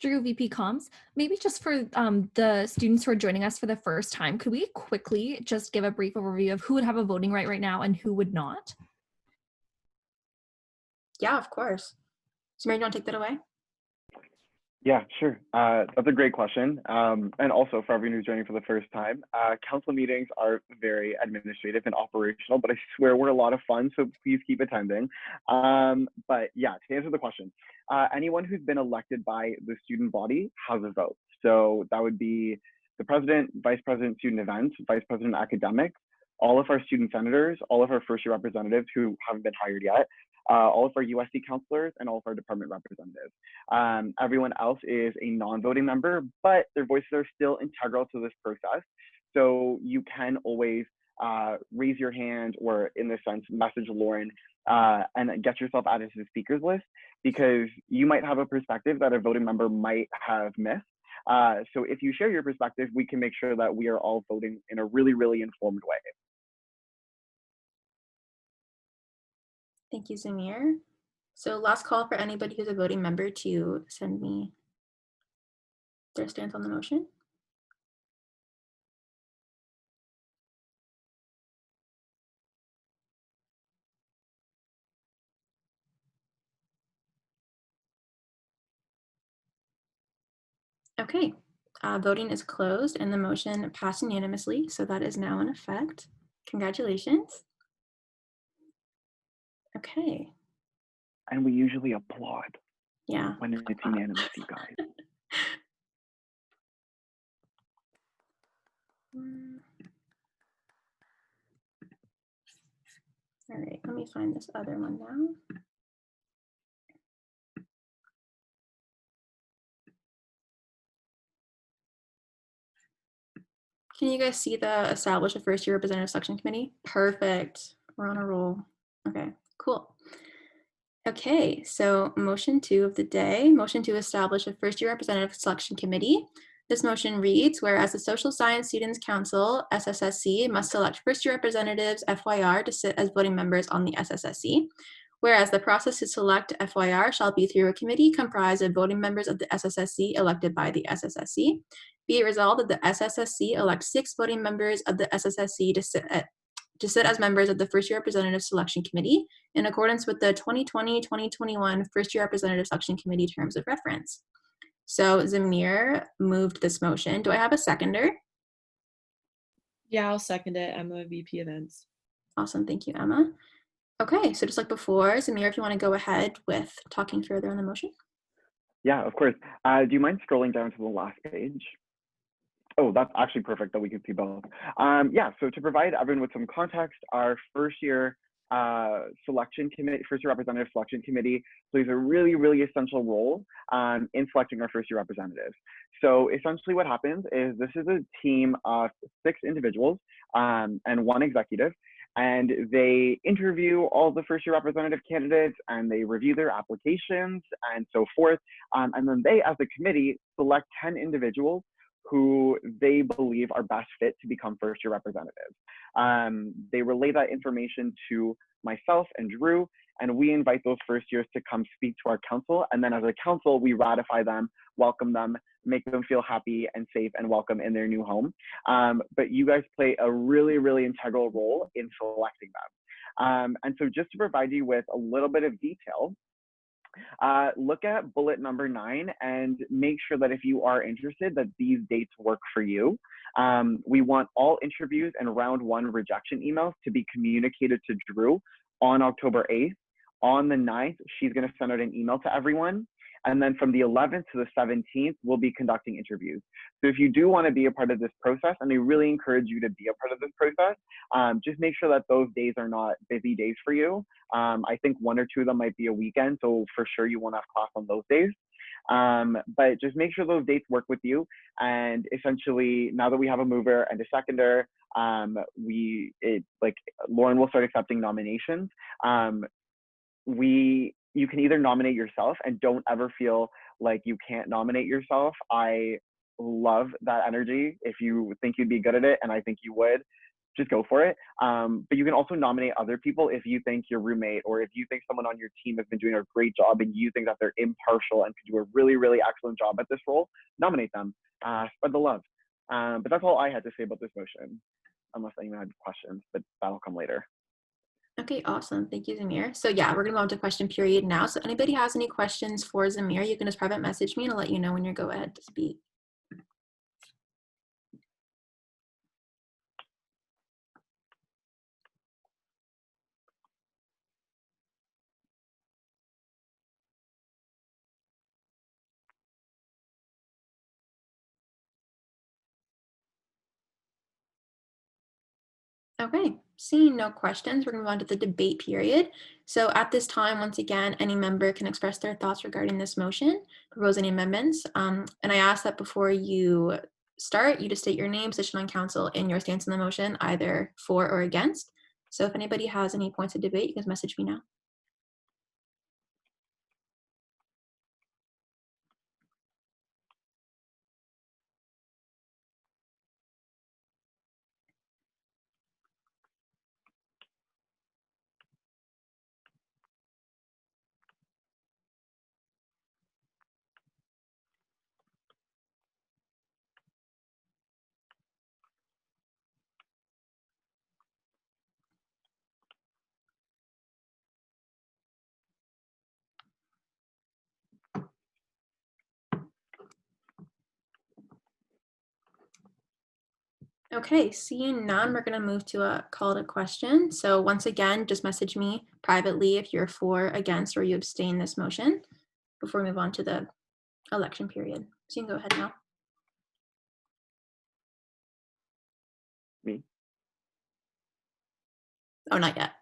Speaker 9: Drew, VP Comms, maybe just for the students who are joining us for the first time, could we quickly just give a brief overview of who would have a voting right now and who would not?
Speaker 1: Yeah, of course. So Mary, do you want to take that away?
Speaker 2: Yeah, sure. That's a great question. And also for everyone who's joining for the first time, council meetings are very administrative and operational, but I swear we're a lot of fun, so please keep attending. But yeah, to answer the question, anyone who's been elected by the student body has a vote. So that would be the president, vice president, student events, vice president, academics, all of our student senators, all of our first year representatives who haven't been hired yet, all of our USC counselors, and all of our department representatives. Everyone else is a non-voting member, but their voices are still integral to this process. So you can always raise your hand or, in this sense, message Lauren and get yourself added to the speakers list, because you might have a perspective that a voting member might have missed. So if you share your perspective, we can make sure that we are all voting in a really, really informed way.
Speaker 1: Thank you, Zamir. So last call for anybody who's a voting member to send me their stance on the motion. Okay, voting is closed and the motion passed unanimously, so that is now in effect. Congratulations. Okay.
Speaker 2: And we usually applaud.
Speaker 1: Yeah.
Speaker 2: When it's unanimous, you guys.
Speaker 1: All right, let me find this other one now. Can you guys see the establish a first year representative selection committee? Perfect. We're on a roll. Okay, cool. Okay, so motion 2 of the day, motion to establish a first year representative selection committee. This motion reads, whereas the Social Science Students Council, SSSC, must select first year representatives, FYR, to sit as voting members on the SSSC. Whereas the process to select FYR shall be through a committee comprised of voting members of the SSSC elected by the SSSC. Be it resolved that the SSSC elects 6 voting members of the SSSC to sit as members of the First Year Representative Selection Committee in accordance with the 2020-2021 First Year Representative Selection Committee terms of reference. So Zamir moved this motion. Do I have a seconder?
Speaker 12: Yeah, I'll second it. Emma, VP Events.
Speaker 1: Awesome, thank you, Emma. Okay, so just like before, Zamir, if you want to go ahead with talking further on the motion.
Speaker 2: Yeah, of course. Do you mind scrolling down to the last page? Oh, that's actually perfect that we can see both. Yeah, so to provide everyone with some context, our first year selection committee, first year representative selection committee plays a really, really essential role in selecting our first year representatives. So essentially what happens is this is a team of 6 individuals and 1 executive, and they interview all the first year representative candidates and they review their applications and so forth. And then they, as a committee, select 10 individuals who they believe are best fit to become first year representatives. They relay that information to myself and Drew, and we invite those first years to come speak to our council. And then as a council, we ratify them, welcome them, make them feel happy and safe and welcome in their new home. But you guys play a really, really integral role in selecting them. And so just to provide you with a little bit of detail, look at bullet number 9 and make sure that if you are interested that these dates work for you. We want all interviews and round 1 rejection emails to be communicated to Drew on October 8th. On the 9th, she's going to send out an email to everyone. And then from the 11th to the 17th, we'll be conducting interviews. So if you do want to be a part of this process, and I really encourage you to be a part of this process, just make sure that those days are not busy days for you. I think 1 or 2 of them might be a weekend, so for sure you won't have class on those days. But just make sure those dates work with you. And essentially, now that we have a mover and a seconder, Lauren will start accepting nominations. You can either nominate yourself and don't ever feel like you can't nominate yourself. I love that energy. If you think you'd be good at it, and I think you would, just go for it. But you can also nominate other people if you think your roommate or if you think someone on your team has been doing a great job and you think that they're impartial and can do a really, really excellent job at this role, nominate them. Spread the love. But that's all I had to say about this motion, unless anyone had questions, but that'll come later.
Speaker 1: Okay, awesome. Thank you, Zamir. So yeah, we're gonna move on to question period now. So anybody has any questions for Zamir, you can just private message me and I'll let you know when you go ahead to speak. Okay, seeing no questions, we're going to move on to the debate period. So at this time, once again, any member can express their thoughts regarding this motion, propose any amendments. And I ask that before you start, you just state your name, position on council, and your stance on the motion, either for or against. So if anybody has any points of debate, you can message me now. Okay, seeing none, we're going to move to a call to question. So once again, just message me privately if you're for, against, or you abstain this motion before we move on to the election period. So you can go ahead now.
Speaker 2: Me?
Speaker 1: Oh, not yet.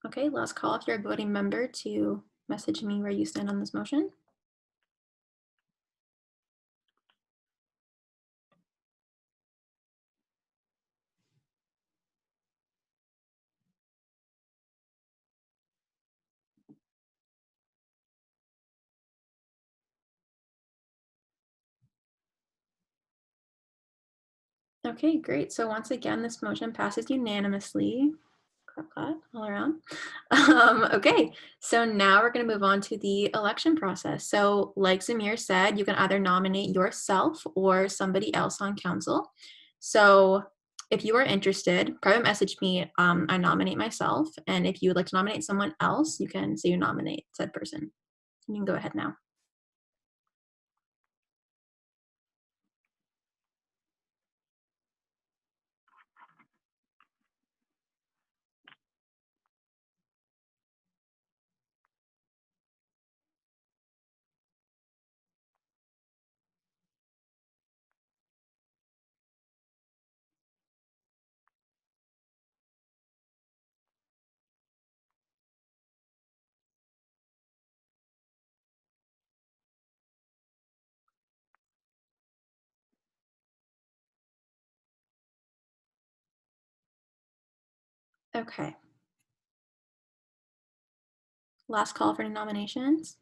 Speaker 1: Okay, last call if you're a voting member to message me where you stand on this motion. Okay, great. So once again, this motion passes unanimously. Clap, clap, all around. Okay, so now we're going to move on to the election process. So like Zamir said, you can either nominate yourself or somebody else on council. So if you are interested, private message me, I nominate myself. And if you would like to nominate someone else, you can say you nominate said person. You can go ahead now. Okay. Last call for nominations.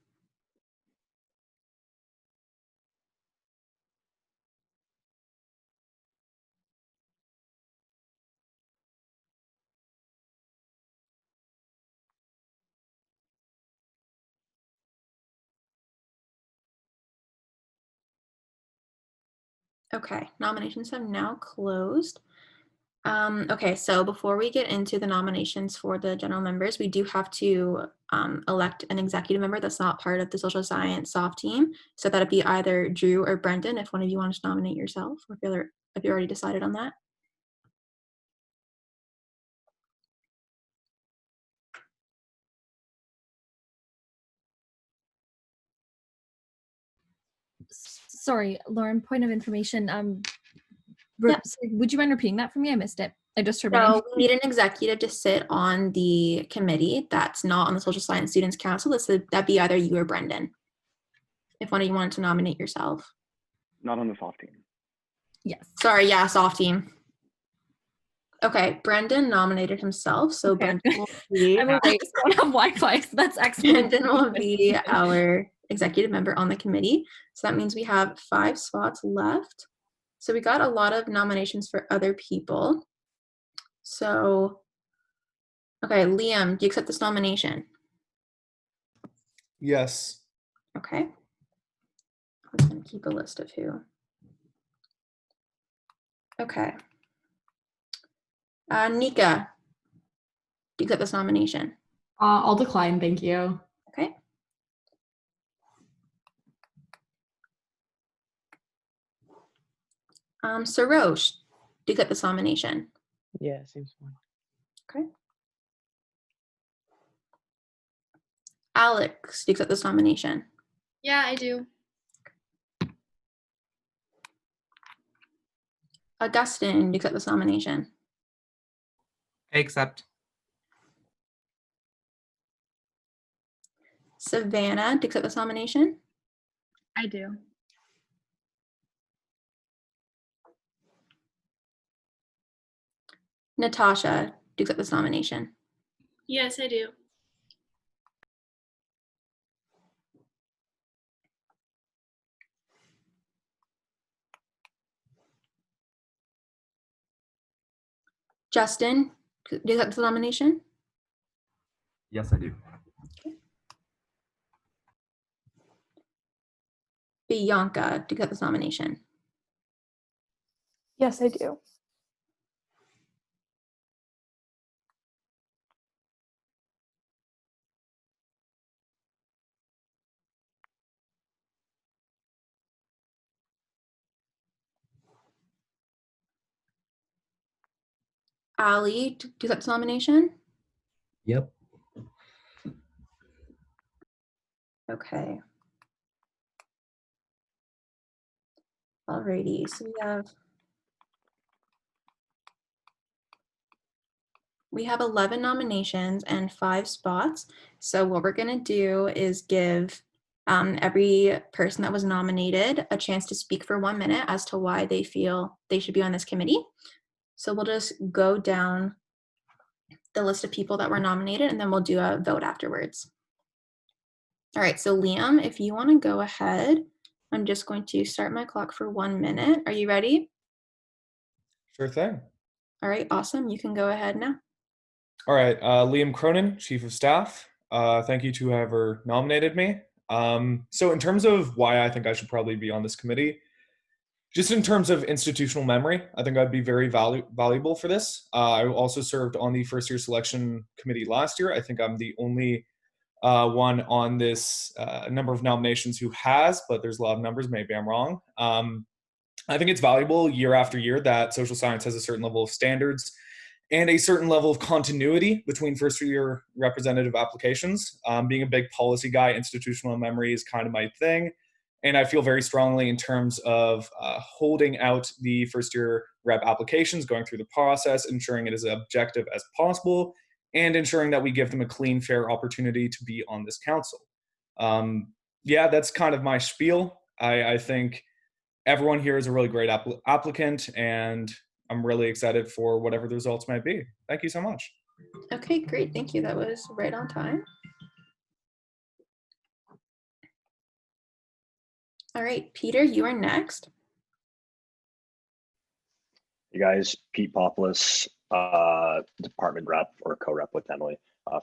Speaker 1: Okay, nominations have now closed. Okay, so before we get into the nominations for the general members, we do have to elect an executive member that's not part of the social science soft team. So that'd be either Drew or Brendan if one of you wants to nominate yourself, or if you already decided on that.
Speaker 9: Sorry, Lauren, point of information.
Speaker 1: Yep.
Speaker 9: Sorry, would you mind repeating that for me? I missed it. I just heard my
Speaker 1: So
Speaker 9: name.
Speaker 1: we need an executive to sit on the committee that's not on the Social Science Students Council. That'd be either you or Brendan, if one of you wanted to nominate yourself.
Speaker 2: Not on the soft team.
Speaker 9: Yes.
Speaker 1: Sorry, yeah, soft team. Okay, Brendan nominated himself, so
Speaker 9: Okay.
Speaker 1: Brendan will be
Speaker 9: I'm awake, so I don't have Wi-Fi, so that's excellent.
Speaker 1: Brendan will be our executive member on the committee. So that means we have 5 spots left. So we got a lot of nominations for other people. So, okay, Liam, do you accept this nomination?
Speaker 3: Yes.
Speaker 1: Okay. I'm just going to keep a list of who. Okay. Nika, do you accept this nomination?
Speaker 13: I'll decline, thank you.
Speaker 1: Okay. Sarosh, do you accept this nomination?
Speaker 4: Yeah, seems fine.
Speaker 1: Okay. Alex, do you accept this nomination?
Speaker 6: Yeah, I do.
Speaker 1: Augustine, do you accept this nomination?
Speaker 5: I accept.
Speaker 1: Savannah, do you accept this nomination?
Speaker 6: I do.
Speaker 1: Natasha, do you accept this nomination?
Speaker 6: Yes, I do.
Speaker 1: Justin, do you accept this nomination?
Speaker 14: Yes, I do.
Speaker 1: Bianca, do you accept this nomination?
Speaker 15: Yes, I do.
Speaker 1: Ali, do you accept this nomination?
Speaker 14: Yep.
Speaker 1: Okay. Alrighty, so we have 11 nominations and 5 spots. So what we're gonna do is give every person that was nominated a chance to speak for 1 minute as to why they feel they should be on this committee. So we'll just go down the list of people that were nominated and then we'll do a vote afterwards. All right, so Liam, if you wanna go ahead, I'm just going to start my clock for 1 minute. Are you ready?
Speaker 3: Sure thing.
Speaker 1: All right, awesome. You can go ahead now.
Speaker 3: All right, Liam Cronin, Chief of Staff. Thank you to whoever nominated me. So in terms of why I think I should probably be on this committee, just in terms of institutional memory, I think I'd be very valuable for this. I also served on the first year selection committee last year. I think I'm the only one on this number of nominations who has, but there's a lot of numbers. Maybe I'm wrong. I think it's valuable year after year that social science has a certain level of standards and a certain level of continuity between first year representative applications. Being a big policy guy, institutional memory is kind of my thing. And I feel very strongly in terms of holding out the first year rep applications, going through the process, ensuring it is as objective as possible, and ensuring that we give them a clean, fair opportunity to be on this council. Yeah, that's kind of my spiel. I think everyone here is a really great applicant, and I'm really excited for whatever the results might be. Thank you so much.
Speaker 1: Okay, great. Thank you. That was right on time. All right, Peter, you are next.
Speaker 15: You guys, Pete Populus, department rep or co-rep with Emily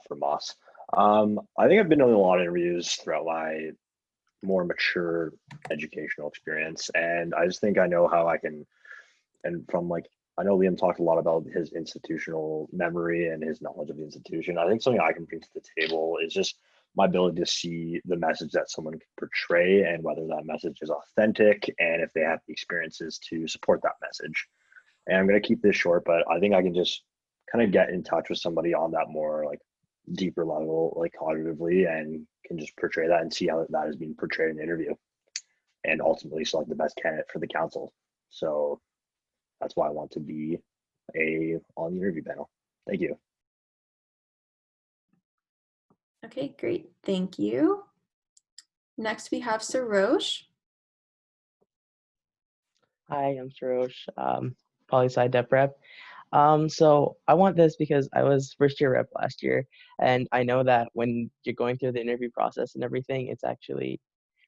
Speaker 15: for Moss. I think I've been doing a lot of interviews throughout my more mature educational experience, and I just think I know how I can, and from like, I know Liam talked a lot about his institutional memory and his knowledge of the institution. I think something I can bring to the table is just my ability to see the message that someone can portray and whether that message is authentic and if they have the experiences to support that message. And I'm going to keep this short, but I think I can just kind of get in touch with somebody on that more like deeper level, like cognitively, and can just portray that and see how that is being portrayed in the interview and ultimately select the best candidate for the council. So that's why I want to be on the interview panel. Thank you.
Speaker 1: Okay, great. Thank you. Next, we have Sarosh.
Speaker 4: Hi, I'm Sarosh, poli-sci dep rep. So I want this because I was first year rep last year, and I know that when you're going through the interview process and everything, it's actually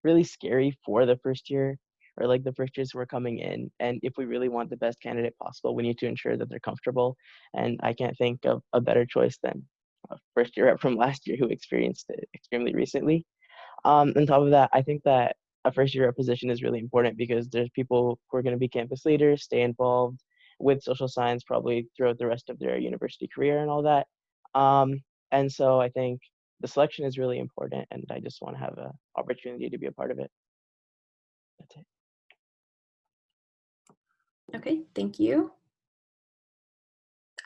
Speaker 4: really scary for the first year or like the first years who are coming in. And if we really want the best candidate possible, we need to ensure that they're comfortable. And I can't think of a better choice than a first year rep from last year who experienced it extremely recently. On top of that, I think that a first year rep position is really important because there's people who are going to be campus leaders, stay involved with social science probably throughout the rest of their university career and all that. And so I think the selection is really important, and I just want to have an opportunity to be a part of it. That's it.
Speaker 1: Okay, thank you.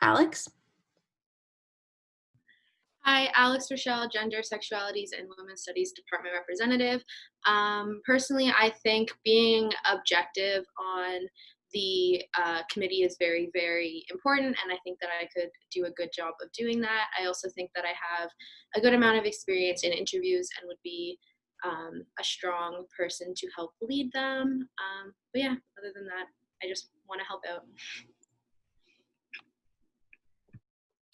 Speaker 1: Alex?
Speaker 6: Hi, Alex Rochelle, Gender, Sexualities, and Women's Studies Department Representative. Personally, I think being objective on the committee is very, very important, and I think that I could do a good job of doing that. I also think that I have a good amount of experience in interviews and would be a strong person to help lead them. But yeah, other than that, I just want to help out.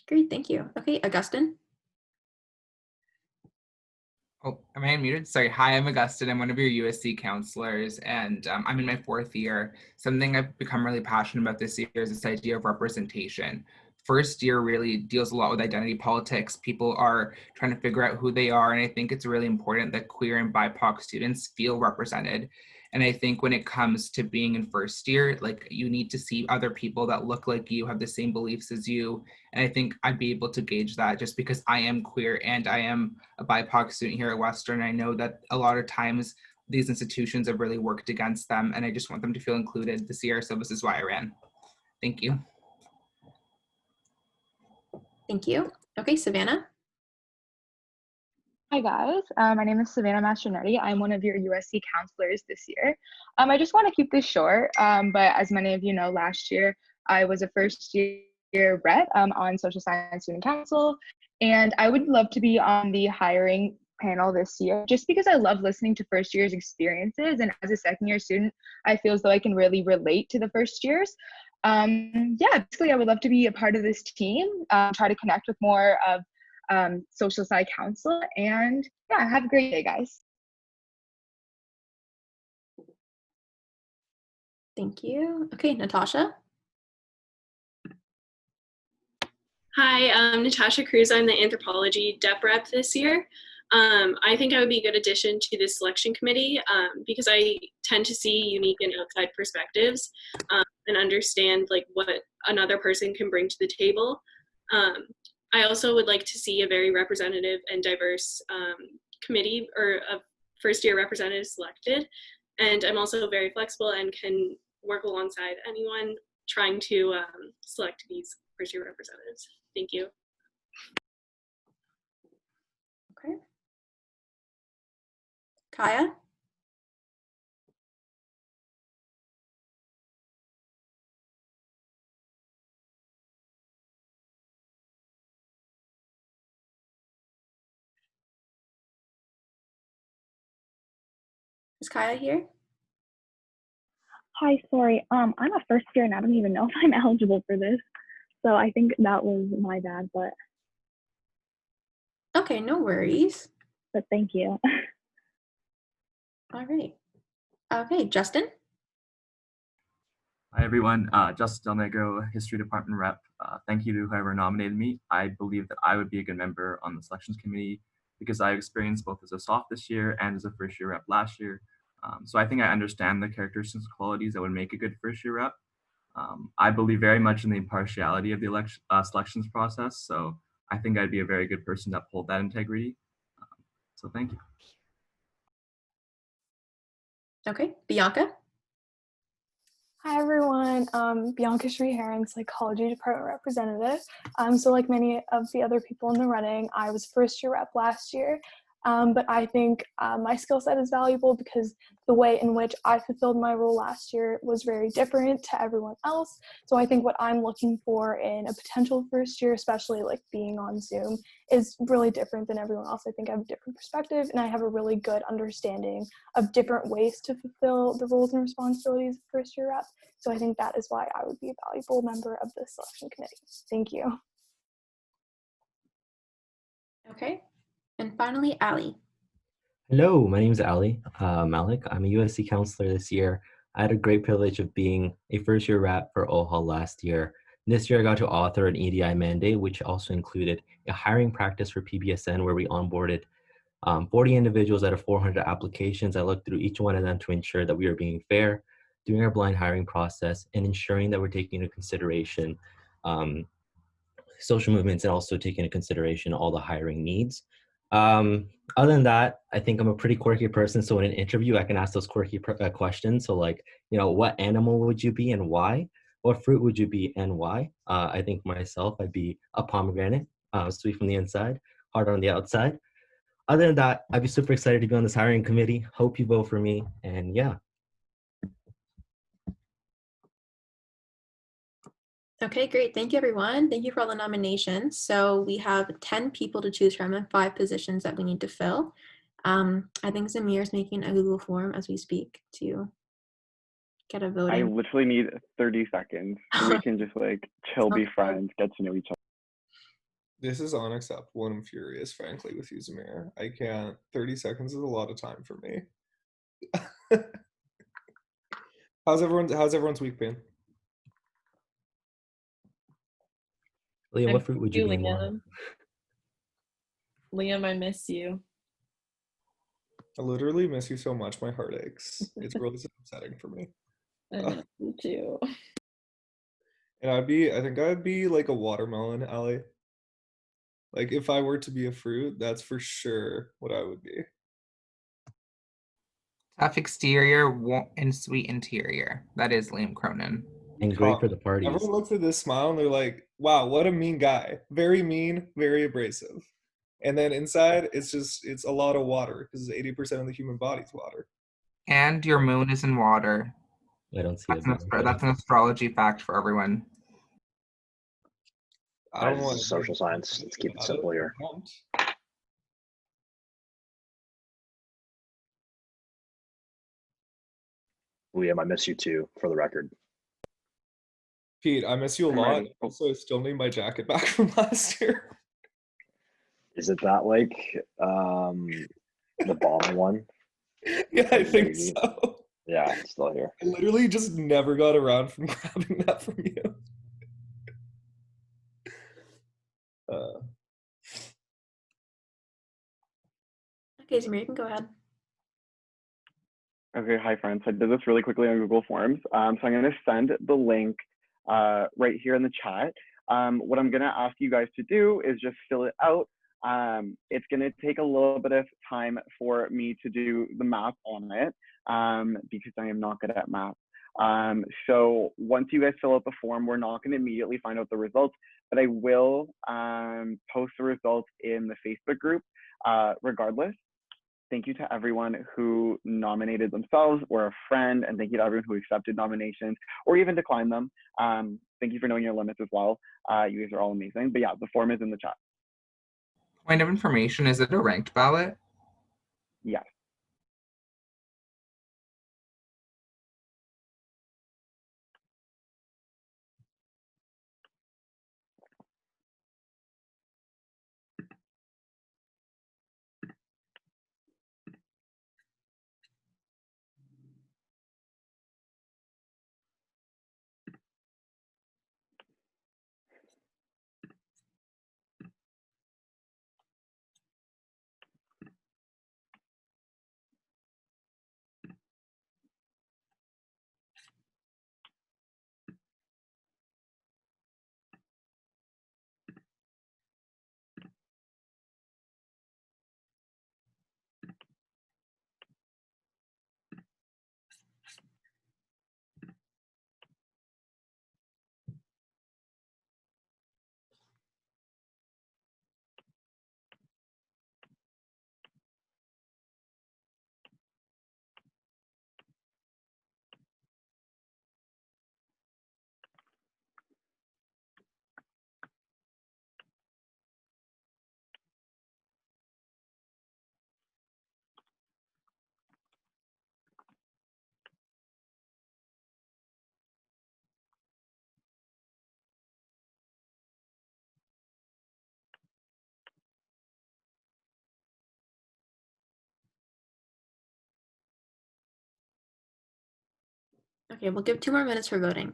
Speaker 1: Great, thank you. Okay, Augustine?
Speaker 5: Oh, am I unmuted? Sorry. Hi, I'm Augustine. I'm one of your USC counselors, and I'm in my 4th year. Something I've become really passionate about this year is this idea of representation. First year really deals a lot with identity politics. People are trying to figure out who they are, and I think it's really important that queer and BIPOC students feel represented. And I think when it comes to being in first year, like, you need to see other people that look like you, have the same beliefs as you. And I think I'd be able to gauge that just because I am queer and I am a BIPOC student here at Western. I know that a lot of times these institutions have really worked against them, and I just want them to feel included this year. So this is why I ran. Thank you.
Speaker 1: Thank you. Okay, Savannah?
Speaker 16: Hi guys, my name is Savannah Mastronetti. I'm one of your USC counselors this year. I just want to keep this short, but as many of you know, last year I was a first year rep on Social Science Student Council, and I would love to be on the hiring panel this year just because I love listening to first year's experiences, and as a second year student, I feel as though I can really relate to the first years. Yeah, basically I would love to be a part of this team, try to connect with more of social sci council, and yeah, have a great day, guys.
Speaker 1: Thank you. Okay, Natasha?
Speaker 17: Hi, I'm Natasha Cruz. I'm the anthropology DEP rep this year. I think I would be a good addition to this selection committee because I tend to see unique and outside perspectives and understand like what another person can bring to the table. I also would like to see a very representative and diverse committee or a first year representative selected. And I'm also very flexible and can work alongside anyone trying to select these first year representatives. Thank you.
Speaker 1: Okay. Kaya? Is Kaya here?
Speaker 8: Hi, sorry. I'm a first year and I don't even know if I'm eligible for this. So I think that was my bad, but
Speaker 1: Okay, no worries.
Speaker 8: thank you.
Speaker 1: All right. Okay, Justin?
Speaker 14: Hi, everyone. Justin Del Negro, History Department Rep. Thank you to whoever nominated me. I believe that I would be a good member on the selections committee because I experienced both as a soph this year and as a first year rep last year. So I think I understand the characteristics and qualities that would make a good first year rep. I believe very much in the impartiality of the selections process. So I think I'd be a very good person to uphold that integrity. So thank you.
Speaker 1: Okay, Bianca?
Speaker 18: Hi everyone, Bianca Sri-Heron, Psychology Department Representative. So like many of the other people in the running, I was first year rep last year, but I think my skill set is valuable because the way in which I fulfilled my role last year was very different to everyone else. So I think what I'm looking for in a potential first year, especially like being on Zoom, is really different than everyone else. I think I have a different perspective and I have a really good understanding of different ways to fulfill the roles and responsibilities of first year rep. So I think that is why I would be a valuable member of the selection committee. Thank you.
Speaker 1: Okay. And finally, Ali.
Speaker 19: Hello, my name is Ali Malik. I'm a USC counselor this year. I had a great privilege of being a first year rep for OHAL last year. This year I got to author an EDI mandate, which also included a hiring practice for PBSN where we onboarded 40 individuals out of 400 applications. I looked through each one of them to ensure that we were being fair, doing our blind hiring process, and ensuring that we're taking into consideration social movements and also taking into consideration all the hiring needs. Other than that, I think I'm a pretty quirky person. So in an interview, I can ask those quirky questions. So like, what animal would you be and why? What fruit would you be and why? I think myself, I'd be a pomegranate, sweet from the inside, hard on the outside. Other than that, I'd be super excited to be on this hiring committee. Hope you vote for me. And yeah.
Speaker 1: Okay, great. Thank you, everyone. Thank you for all the nominations. So we have 10 people to choose from and 5 positions that we need to fill. I think Zamir is making a Google form as we speak to get a voting.
Speaker 2: I literally need 30 seconds. So we can just chill, be friends, get to know each other.
Speaker 3: This is unacceptable and I'm furious, frankly, with you, Zamir. I can't. 30 seconds is a lot of time for me. How's everyone's week been?
Speaker 19: Liam, what fruit would you be more?
Speaker 12: Liam, I miss you.
Speaker 3: I literally miss you so much. My heart aches. It's really upsetting for me.
Speaker 12: I know, you too.
Speaker 3: And I think I'd be like a watermelon, Allie. Like if I were to be a fruit, that's for sure what I would be.
Speaker 5: Tough exterior and sweet interior. That is Liam Cronin.
Speaker 19: And great for the parties.
Speaker 3: Everyone looks at this smile and they're like, wow, what a mean guy. Very mean, very abrasive. And then inside, it's a lot of water because 80% of the human body is water.
Speaker 5: And your moon is in water.
Speaker 19: I don't see
Speaker 5: that's an astrology fact for everyone.
Speaker 15: I don't know. Social science. Let's keep it simple here. Liam, I miss you too, for the record.
Speaker 3: Pete, I miss you a lot. Also, I still need my jacket back from last year.
Speaker 15: Is it that the bomb one?
Speaker 3: Yeah, I think so.
Speaker 15: Yeah, it's still here.
Speaker 3: I literally just never got around from grabbing that from you.
Speaker 1: Okay, Zamir, you can go ahead.
Speaker 2: Okay, hi friends. I did this really quickly on Google Forms. So I'm going to send the link right here in the chat. What I'm going to ask you guys to do is just fill it out. It's going to take a little bit of time for me to do the math on it because I am not good at math. So once you guys fill out the form, we're not going to immediately find out the results, but I will post the results in the Facebook group regardless. Thank you to everyone who nominated themselves or a friend, and thank you to everyone who accepted nominations or even declined them. Thank you for knowing your limits as well. You guys are all amazing. But yeah, the form is in the chat.
Speaker 5: Point of information, is it a ranked ballot?
Speaker 2: Yes.
Speaker 1: Okay, we'll give 2 more minutes for voting.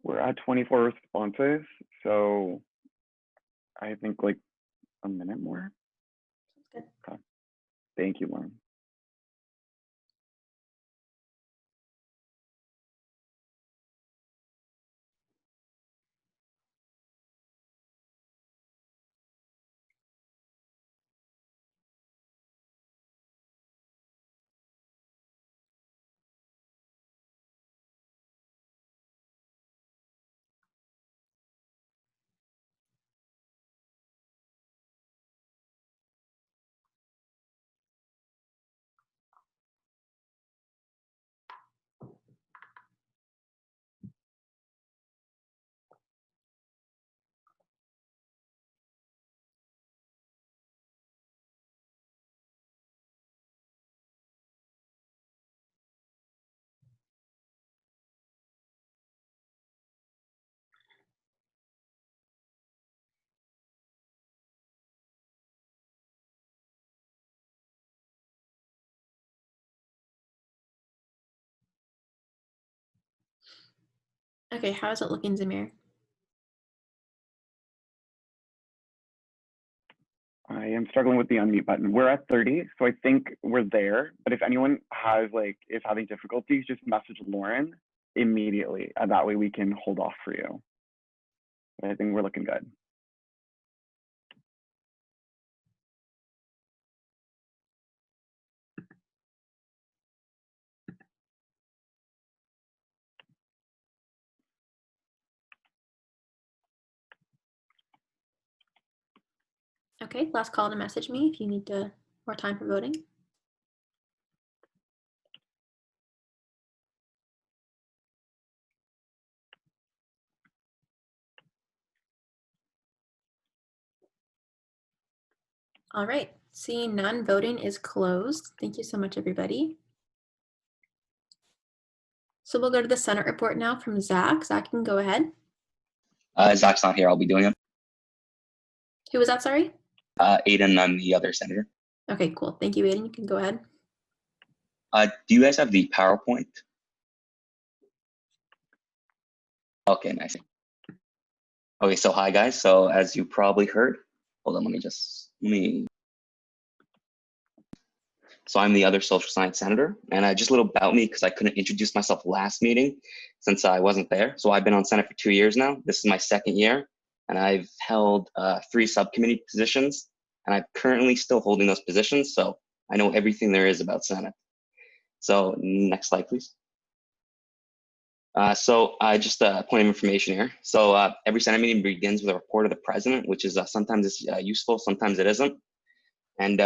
Speaker 2: We're at 24 responses, so I think like a minute more.
Speaker 1: Sounds good.
Speaker 2: Okay. Thank you, Lauren.
Speaker 1: Okay, how is it looking, Zamir?
Speaker 2: I am struggling with the unmute button. We're at 30, so I think we're there. But if anyone is having difficulties, just message Lauren immediately. And that way we can hold off for you. But I think we're looking good.
Speaker 1: Okay, last call to message me if you need more time for voting. All right, seeing none, voting is closed. Thank you so much, everybody. So we'll go to the Senate report now from Zach. Zach, you can go ahead.
Speaker 20: Zach's not here. I'll be doing it.
Speaker 1: Who was that, sorry?
Speaker 20: Aiden, I'm the other senator.
Speaker 1: Okay, cool. Thank you, Aiden. You can go ahead.
Speaker 20: Do you guys have the PowerPoint? Okay, nice. Okay, so hi guys. So as you probably heard, hold on, let me. So I'm the other social science senator, and just a little about me because I couldn't introduce myself last meeting since I wasn't there. So I've been on Senate for 2 years now. This is my second year, and I've held 3 subcommittee positions, and I'm currently still holding those positions. So I know everything there is about Senate. So next slide, please. So just a point of information here. So every Senate meeting begins with a report of the president, which is sometimes it's useful, sometimes it isn't. And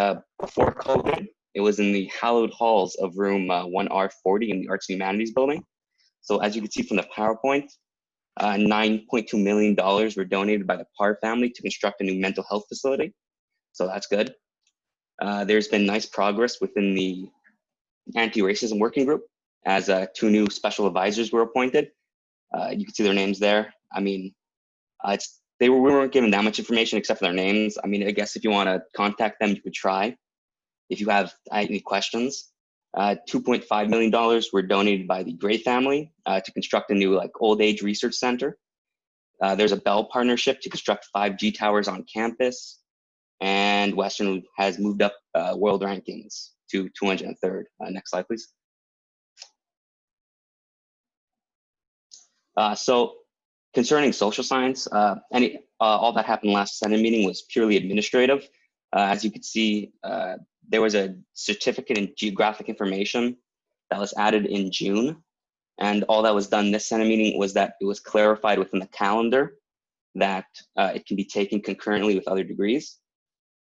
Speaker 20: before COVID, it was in the hallowed halls of room 1R40 in the Arts and Humanities building. So as you can see from the PowerPoint, $9.2 million were donated by the Parr family to construct a new mental health facility. So that's good. There's been nice progress within the anti-racism working group as 2 new special advisors were appointed. You can see their names there. I mean, we weren't given that much information except for their names. I mean, I guess if you want to contact them, you could try. If you have any questions, $2.5 million were donated by the Gray family to construct a new old age research center. There's a Bell partnership to construct 5G towers on campus, and Western has moved up world rankings to 203rd. Next slide, please. So concerning social science, all that happened last Senate meeting was purely administrative. As you can see, there was a certificate in geographic information that was added in June. And all that was done this Senate meeting was that it was clarified within the calendar that it can be taken concurrently with other degrees.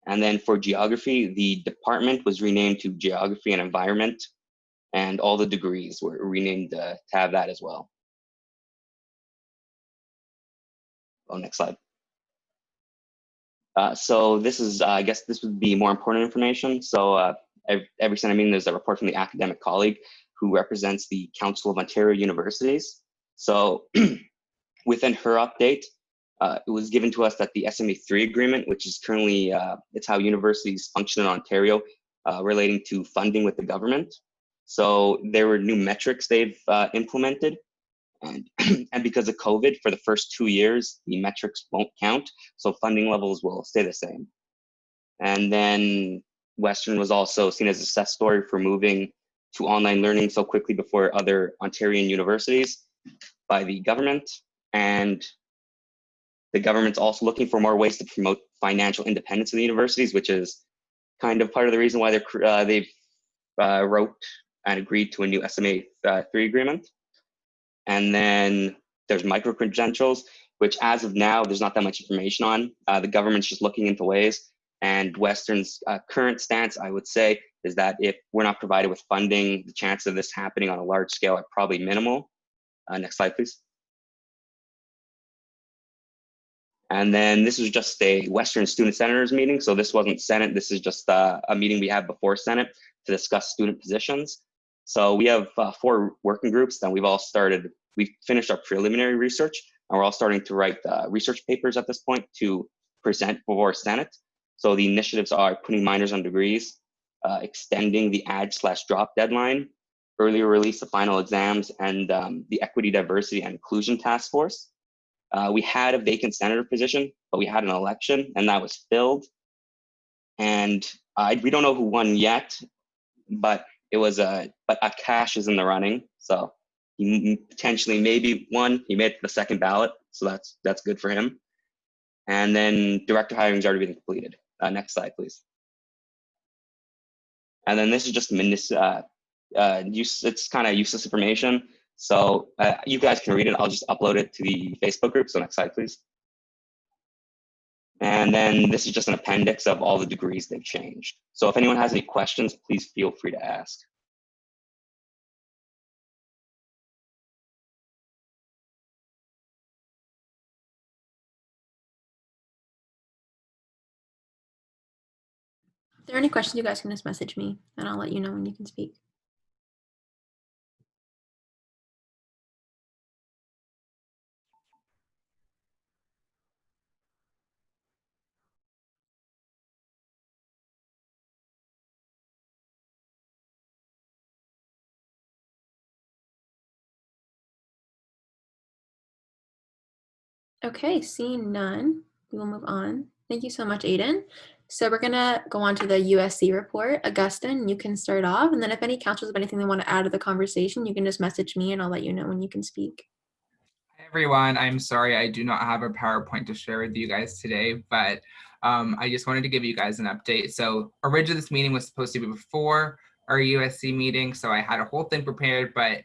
Speaker 20: And then for geography, the department was renamed to Geography and Environment, and all the degrees were renamed to have that as well. Oh, next slide. So this is, I guess this would be more important information. So every Senate meeting, there's a report from the academic colleague who represents the Council of Ontario Universities. So within her update, it was given to us that the SMA3 agreement, which is currently, it's how universities function in Ontario relating to funding with the government. So there were new metrics they've implemented. And because of COVID, for the first 2 years, the metrics won't count, so funding levels will stay the same. And then Western was also seen as a success story for moving to online learning so quickly before other Ontarian universities by the government. And the government's also looking for more ways to promote financial independence of the universities, which is kind of part of the reason why they've wrote and agreed to a new SMA3 agreement. And then there's micro-credentials, which as of now, there's not that much information on. The government's just looking into ways. And Western's current stance, I would say, is that if we're not provided with funding, the chance of this happening on a large scale are probably minimal. Next slide, please. And then this is just a Western Student Senators meeting. So this wasn't Senate. This is just a meeting we had before Senate to discuss student positions. So we have 4 working groups, and we've finished our preliminary research, and we're all starting to write research papers at this point to present before Senate. So the initiatives are putting minors on degrees, extending the add/drop deadline, earlier release the final exams and the Equity, Diversity, and Inclusion Task Force. We had a vacant senator position, but we had an election and that was filled. And we don't know who won yet, but it was but Akash is in the running, so he potentially maybe won. He made the second ballot, so that's good for him. And then director hiring has already been completed. Next slide, please. And then this is just it's kind of useless information. So you guys can read it. I'll just upload it to the Facebook group. So next slide, please. And then this is just an appendix of all the degrees they've changed. So if anyone has any questions, please feel free to ask.
Speaker 1: If there are any questions, you guys can just message me and I'll let you know when you can speak. Okay, seeing none, we will move on. Thank you so much, Aiden. So we're gonna go on to the USC report. Augustine, you can start off, and then if any counselors have anything they want to add to the conversation, you can just message me and I'll let you know when you can speak.
Speaker 5: Hi everyone, I'm sorry I do not have a PowerPoint to share with you guys today, but I just wanted to give you guys an update. So originally this meeting was supposed to be before our USC meeting, so I had a whole thing prepared, but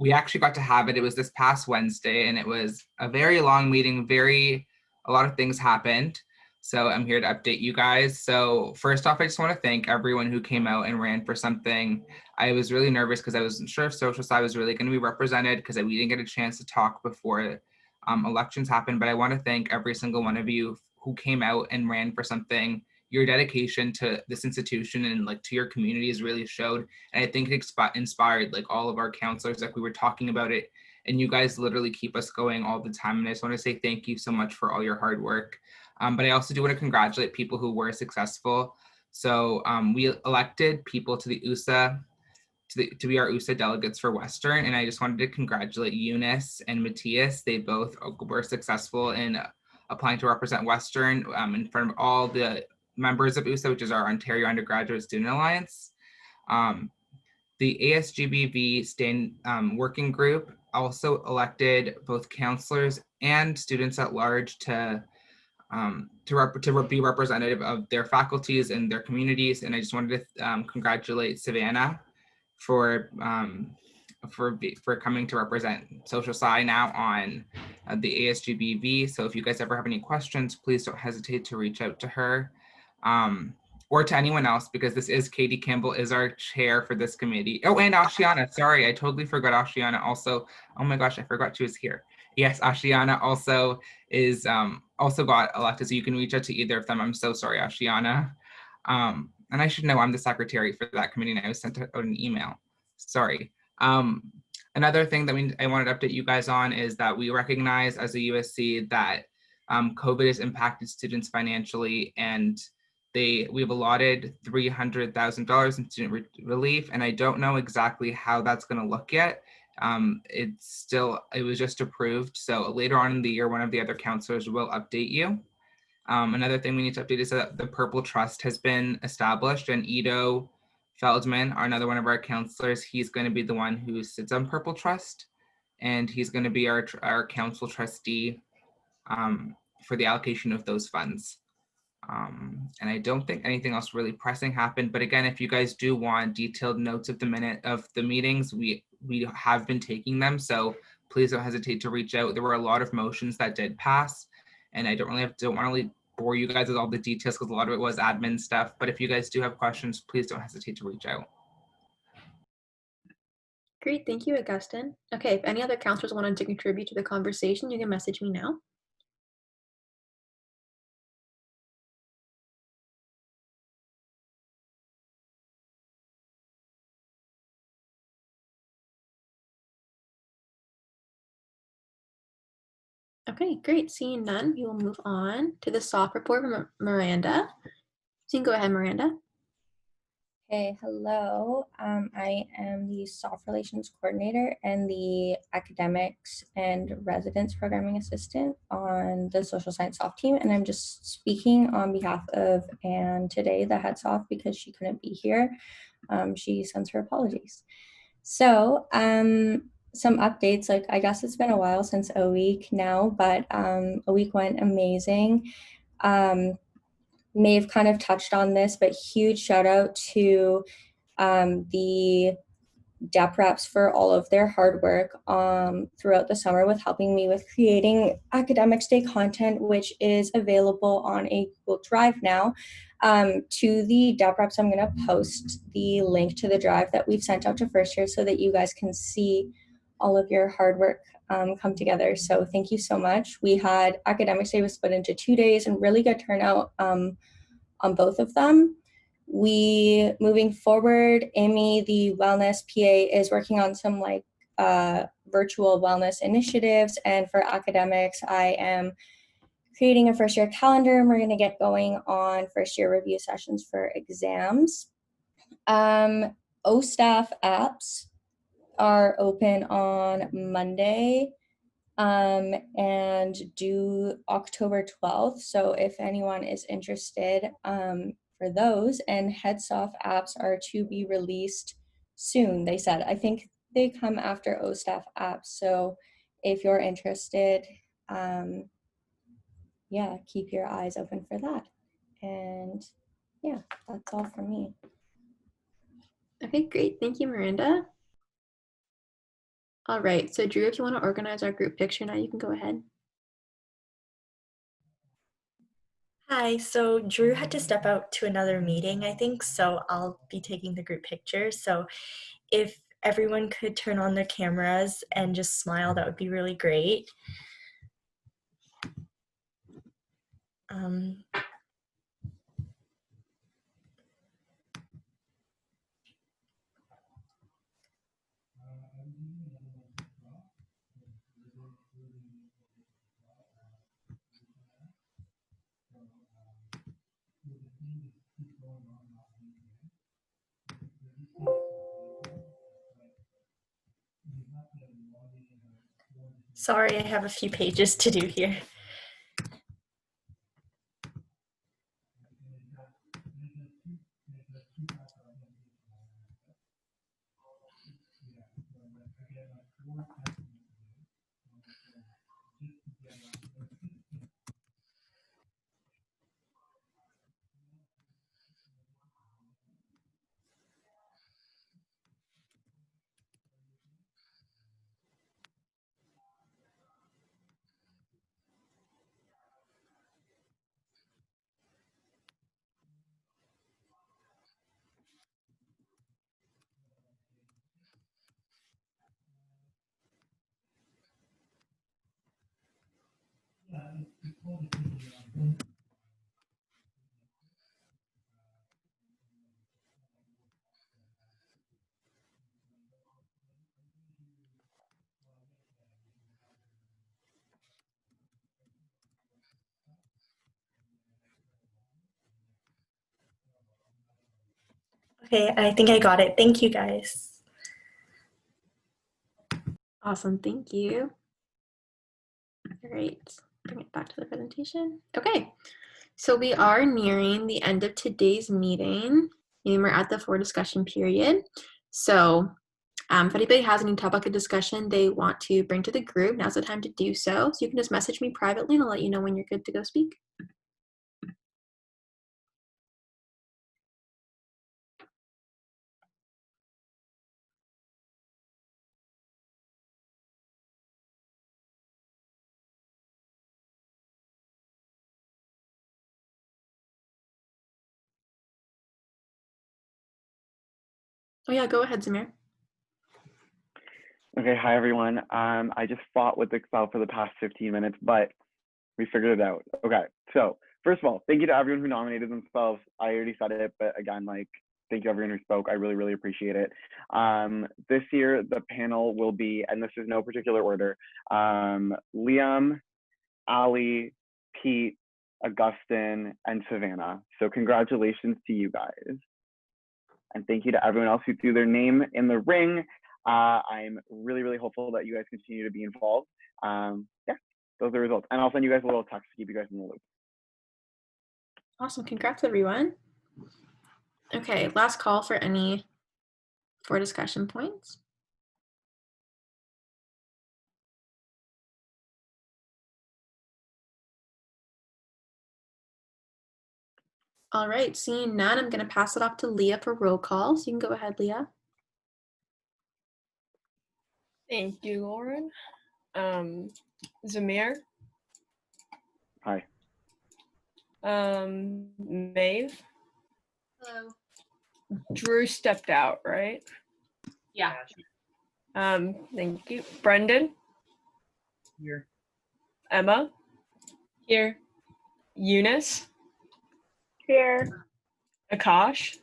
Speaker 5: we actually got to have it. It was this past Wednesday, and it was a very long meeting. A lot of things happened. So I'm here to update you guys. So first off, I just want to thank everyone who came out and ran for something. I was really nervous because I wasn't sure if social sci was really going to be represented because we didn't get a chance to talk before elections happened. But I want to thank every single one of you who came out and ran for something. Your dedication to this institution and like to your communities really showed. And I think it inspired like all of our counselors, like we were talking about it, and you guys literally keep us going all the time. And I just want to say thank you so much for all your hard work. But I also do want to congratulate people who were successful. So we elected people to the USA, to be our USA delegates for Western. And I just wanted to congratulate Eunice and Matthias. They both were successful in applying to represent Western in front of all the members of USA, which is our Ontario Undergraduate Student Alliance. The ASGBV working group also elected both counselors and students at large to be representative of their faculties and their communities. And I just wanted to congratulate Savannah for coming to represent social sci now on the ASGBV. So if you guys ever have any questions, please don't hesitate to reach out to her. Or to anyone else, because this is Katie Campbell is our chair for this committee. Oh, and Ashiana, sorry, I totally forgot Ashiana also. Oh my gosh, I forgot she was here. Yes, Ashiana also is also got elected, so you can reach out to either of them. I'm so sorry, Ashiana. And I should know I'm the secretary for that committee and I was sent out an email. Sorry. Another thing that I wanted to update you guys on is that we recognize as a USC that COVID has impacted students financially, and we've allotted $300,000 in student relief, and I don't know exactly how that's going to look yet. It was just approved, so later on in the year, one of the other counselors will update you. Another thing we need to update is that the Purple Trust has been established, and Ido Feldman, another one of our counselors, he's going to be the one who sits on Purple Trust, and he's going to be our council trustee for the allocation of those funds. And I don't think anything else really pressing happened. But again, if you guys do want detailed notes of the meetings, we have been taking them. So please don't hesitate to reach out. There were a lot of motions that did pass, and I don't want to really bore you guys with all the details because a lot of it was admin stuff. But if you guys do have questions, please don't hesitate to reach out.
Speaker 1: Great, thank you, Augustine. Okay, if any other counselors wanted to contribute to the conversation, you can message me now. Okay, great. Seeing none, we will move on to the soft report from Miranda. So you can go ahead, Miranda.
Speaker 21: Okay, hello. I am the Soft Relations Coordinator and the Academics and Residence Programming Assistant on the Social Science Soft team, and I'm just speaking on behalf of Anne today, the head soft, because she couldn't be here. She sends her apologies. So, some updates, like I guess it's been a while since a week now, but a week went amazing. Maeve kind of touched on this, but huge shout out to the DEP reps for all of their hard work throughout the summer with helping me with creating Academics Day content, which is available on a Google Drive now. To the DEP reps, I'm going to post the link to the drive that we've sent out to first year so that you guys can see all of your hard work come together. So thank you so much. We had Academics Day was split into 2 days and really good turnout on both of them. Moving forward, Amy, the wellness PA, is working on some virtual wellness initiatives. And for academics, I am creating a first year calendar, and we're going to get going on first year review sessions for exams. OStaff apps are open on Monday and due October 12th. So if anyone is interested for those, and HeadSoft apps are to be released soon, they said. I think they come after OStaff apps. So if you're interested, yeah, keep your eyes open for that. And yeah, that's all from me.
Speaker 1: Okay, great. Thank you, Miranda. All right, so Drew, if you want to organize our group picture now, you can go ahead.
Speaker 22: Hi, so Drew had to step out to another meeting, I think, so I'll be taking the group picture. So if everyone could turn on their cameras and just smile, that would be really great. Sorry, I have a few pages to do here. Okay, I think I got it. Thank you, guys.
Speaker 1: Awesome, thank you. All right, bring it back to the presentation. Okay, so we are nearing the end of today's meeting, and we're at the for discussion period. So if anybody has any topic of discussion they want to bring to the group, now's the time to do so. So you can just message me privately and I'll let you know when you're good to go speak. Oh yeah, go ahead, Zamir.
Speaker 2: Okay, hi everyone. I just fought with Excel for the past 15 minutes, but we figured it out. Okay, so first of all, thank you to everyone who nominated themselves. I already said it, but again, thank you everyone who spoke. I really, really appreciate it. This year, the panel will be, and this is no particular order, Liam, Ali, Pete, Augustine, and Savannah. So congratulations to you guys. And thank you to everyone else who threw their name in the ring. I'm really, really hopeful that you guys continue to be involved. Yeah, those are the results. And I'll send you guys a little text to keep you guys in the loop.
Speaker 1: Awesome. Congrats, everyone. Okay, last call for any discussion points. All right, seeing none, I'm going to pass it off to Leah for roll call. So you can go ahead, Leah.
Speaker 12: Thank you, Lauren. Zamir.
Speaker 2: Hi.
Speaker 12: Maeve.
Speaker 10: Hello.
Speaker 12: Drew stepped out, right?
Speaker 10: Yeah.
Speaker 12: Thank you. Brendan.
Speaker 7: Here.
Speaker 12: Emma.
Speaker 16: Here.
Speaker 12: Eunice.
Speaker 16: Here.
Speaker 12: Akash.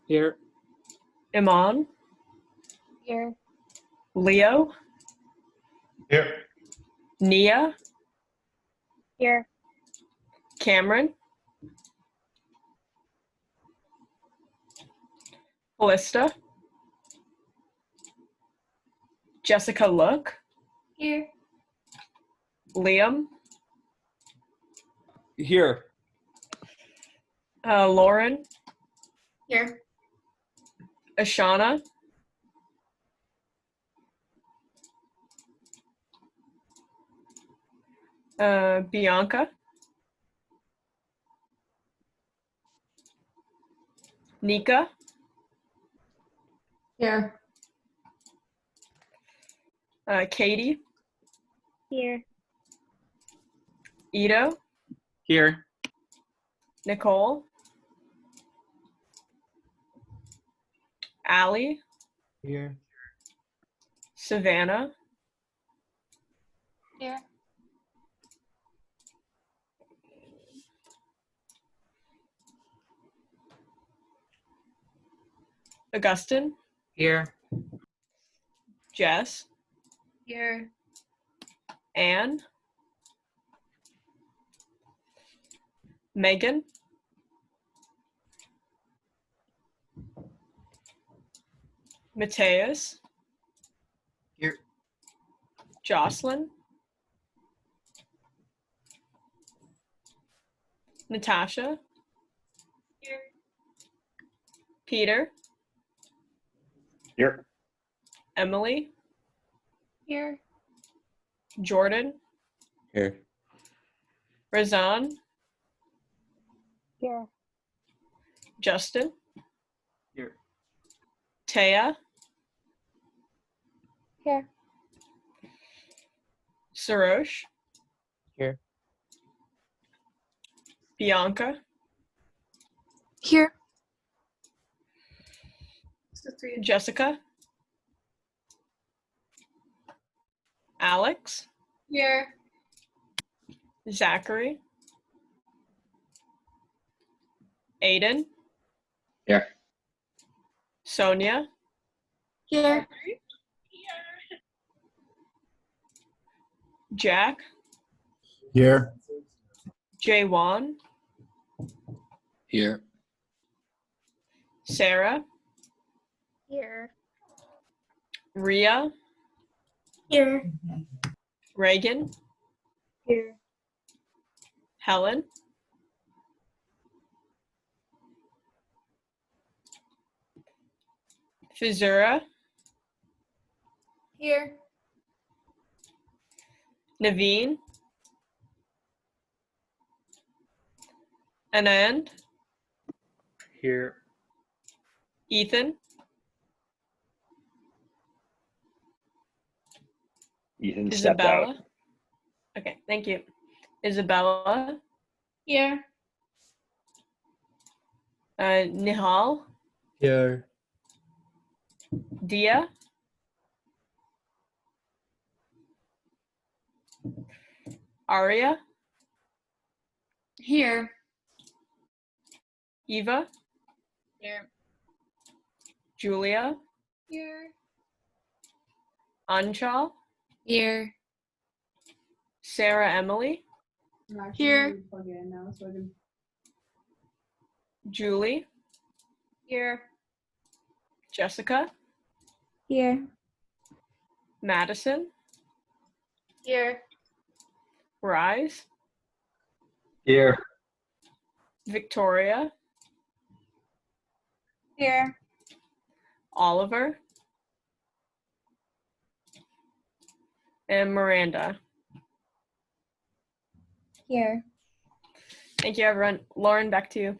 Speaker 7: Here.
Speaker 12: Iman.
Speaker 16: Here.
Speaker 12: Leo.
Speaker 7: Here.
Speaker 12: Nia.
Speaker 16: Here.
Speaker 12: Cameron. Callista. Jessica Look.
Speaker 10: Here.
Speaker 12: Liam.
Speaker 3: Here.
Speaker 12: Lauren.
Speaker 10: Here.
Speaker 12: Ashana. Bianca. Nika.
Speaker 13: Here.
Speaker 12: Katie.
Speaker 16: Here.
Speaker 12: Ito.
Speaker 7: Here.
Speaker 12: Nicole. Allie.
Speaker 7: Here.
Speaker 12: Savannah.
Speaker 16: Here.
Speaker 12: Augustine.
Speaker 7: Here.
Speaker 12: Jess.
Speaker 10: Here.
Speaker 12: Anne. Megan. Mateus.
Speaker 7: Here.
Speaker 12: Jocelyn. Natasha.
Speaker 10: Here.
Speaker 12: Peter.
Speaker 15: Here.
Speaker 12: Emily.
Speaker 16: Here.
Speaker 12: Jordan.
Speaker 7: Here.
Speaker 12: Razan.
Speaker 16: Here.
Speaker 12: Justin.
Speaker 7: Here.
Speaker 12: Taya.
Speaker 16: Here.
Speaker 12: Sarosh.
Speaker 4: Here.
Speaker 12: Bianca.
Speaker 16: Here.
Speaker 12: Jessica. Alex.
Speaker 10: Here.
Speaker 12: Zachary. Aiden.
Speaker 20: Here.
Speaker 12: Sonia.
Speaker 10: Here.
Speaker 12: Jack.
Speaker 7: Here.
Speaker 12: Jaywan.
Speaker 7: Here.
Speaker 12: Sarah.
Speaker 16: Here.
Speaker 12: Ria.
Speaker 10: Here.
Speaker 12: Reagan.
Speaker 16: Here.
Speaker 12: Helen. Fizura.
Speaker 10: Here.
Speaker 12: Naveen. Anand.
Speaker 7: Here.
Speaker 12: Ethan.
Speaker 15: Ethan stepped out.
Speaker 12: Isabella. Okay, thank you. Isabella.
Speaker 10: Here.
Speaker 12: Nihal.
Speaker 7: Here.
Speaker 12: Dia. Aria.
Speaker 10: Here.
Speaker 12: Eva.
Speaker 10: Here.
Speaker 12: Julia.
Speaker 10: Here.
Speaker 12: Anshal.
Speaker 10: Here.
Speaker 12: Sarah Emily.
Speaker 10: Here.
Speaker 12: Julie.
Speaker 10: Here.
Speaker 9: Jessica,
Speaker 21: Here.
Speaker 9: Madison,
Speaker 10: Here.
Speaker 9: Rise,
Speaker 7: Here.
Speaker 9: Victoria,
Speaker 10: Here.
Speaker 9: Oliver, and Miranda.
Speaker 21: Here.
Speaker 9: Thank you, everyone. Lauren, back to you.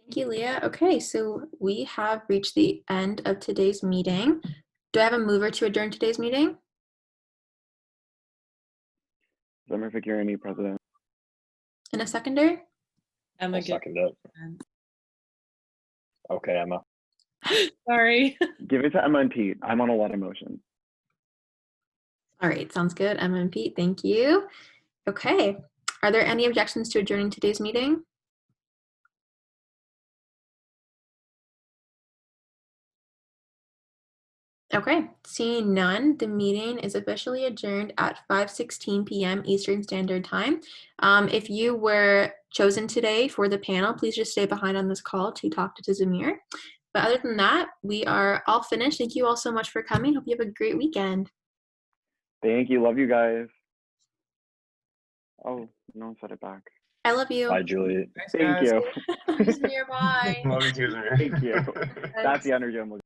Speaker 1: Thank you, Leah. Okay, so we have reached the end of today's meeting. Do I have a mover to adjourn today's meeting?
Speaker 2: Summer Security President.
Speaker 1: And a seconder?
Speaker 15: I'll second it. Okay, Emma.
Speaker 9: Sorry.
Speaker 2: Give it to Emma and Pete. I'm on a lot of motions.
Speaker 1: All right, sounds good. Emma and Pete, thank you. Okay, are there any objections to adjourning today's meeting? Okay, seeing none, the meeting is officially adjourned at 5:16 p.m. Eastern Standard Time. If you were chosen today for the panel, please just stay behind on this call to talk to Zamir. But other than that, we are all finished. Thank you all so much for coming. Hope you have a great weekend.
Speaker 2: Thank you. Love you guys. Oh, no one said it back.
Speaker 1: I love you.
Speaker 15: Bye, Julie.
Speaker 2: Thank you.
Speaker 10: Zamir, bye.
Speaker 7: Love you too, Zamir.
Speaker 2: Thank you. That's the energy I'm looking for.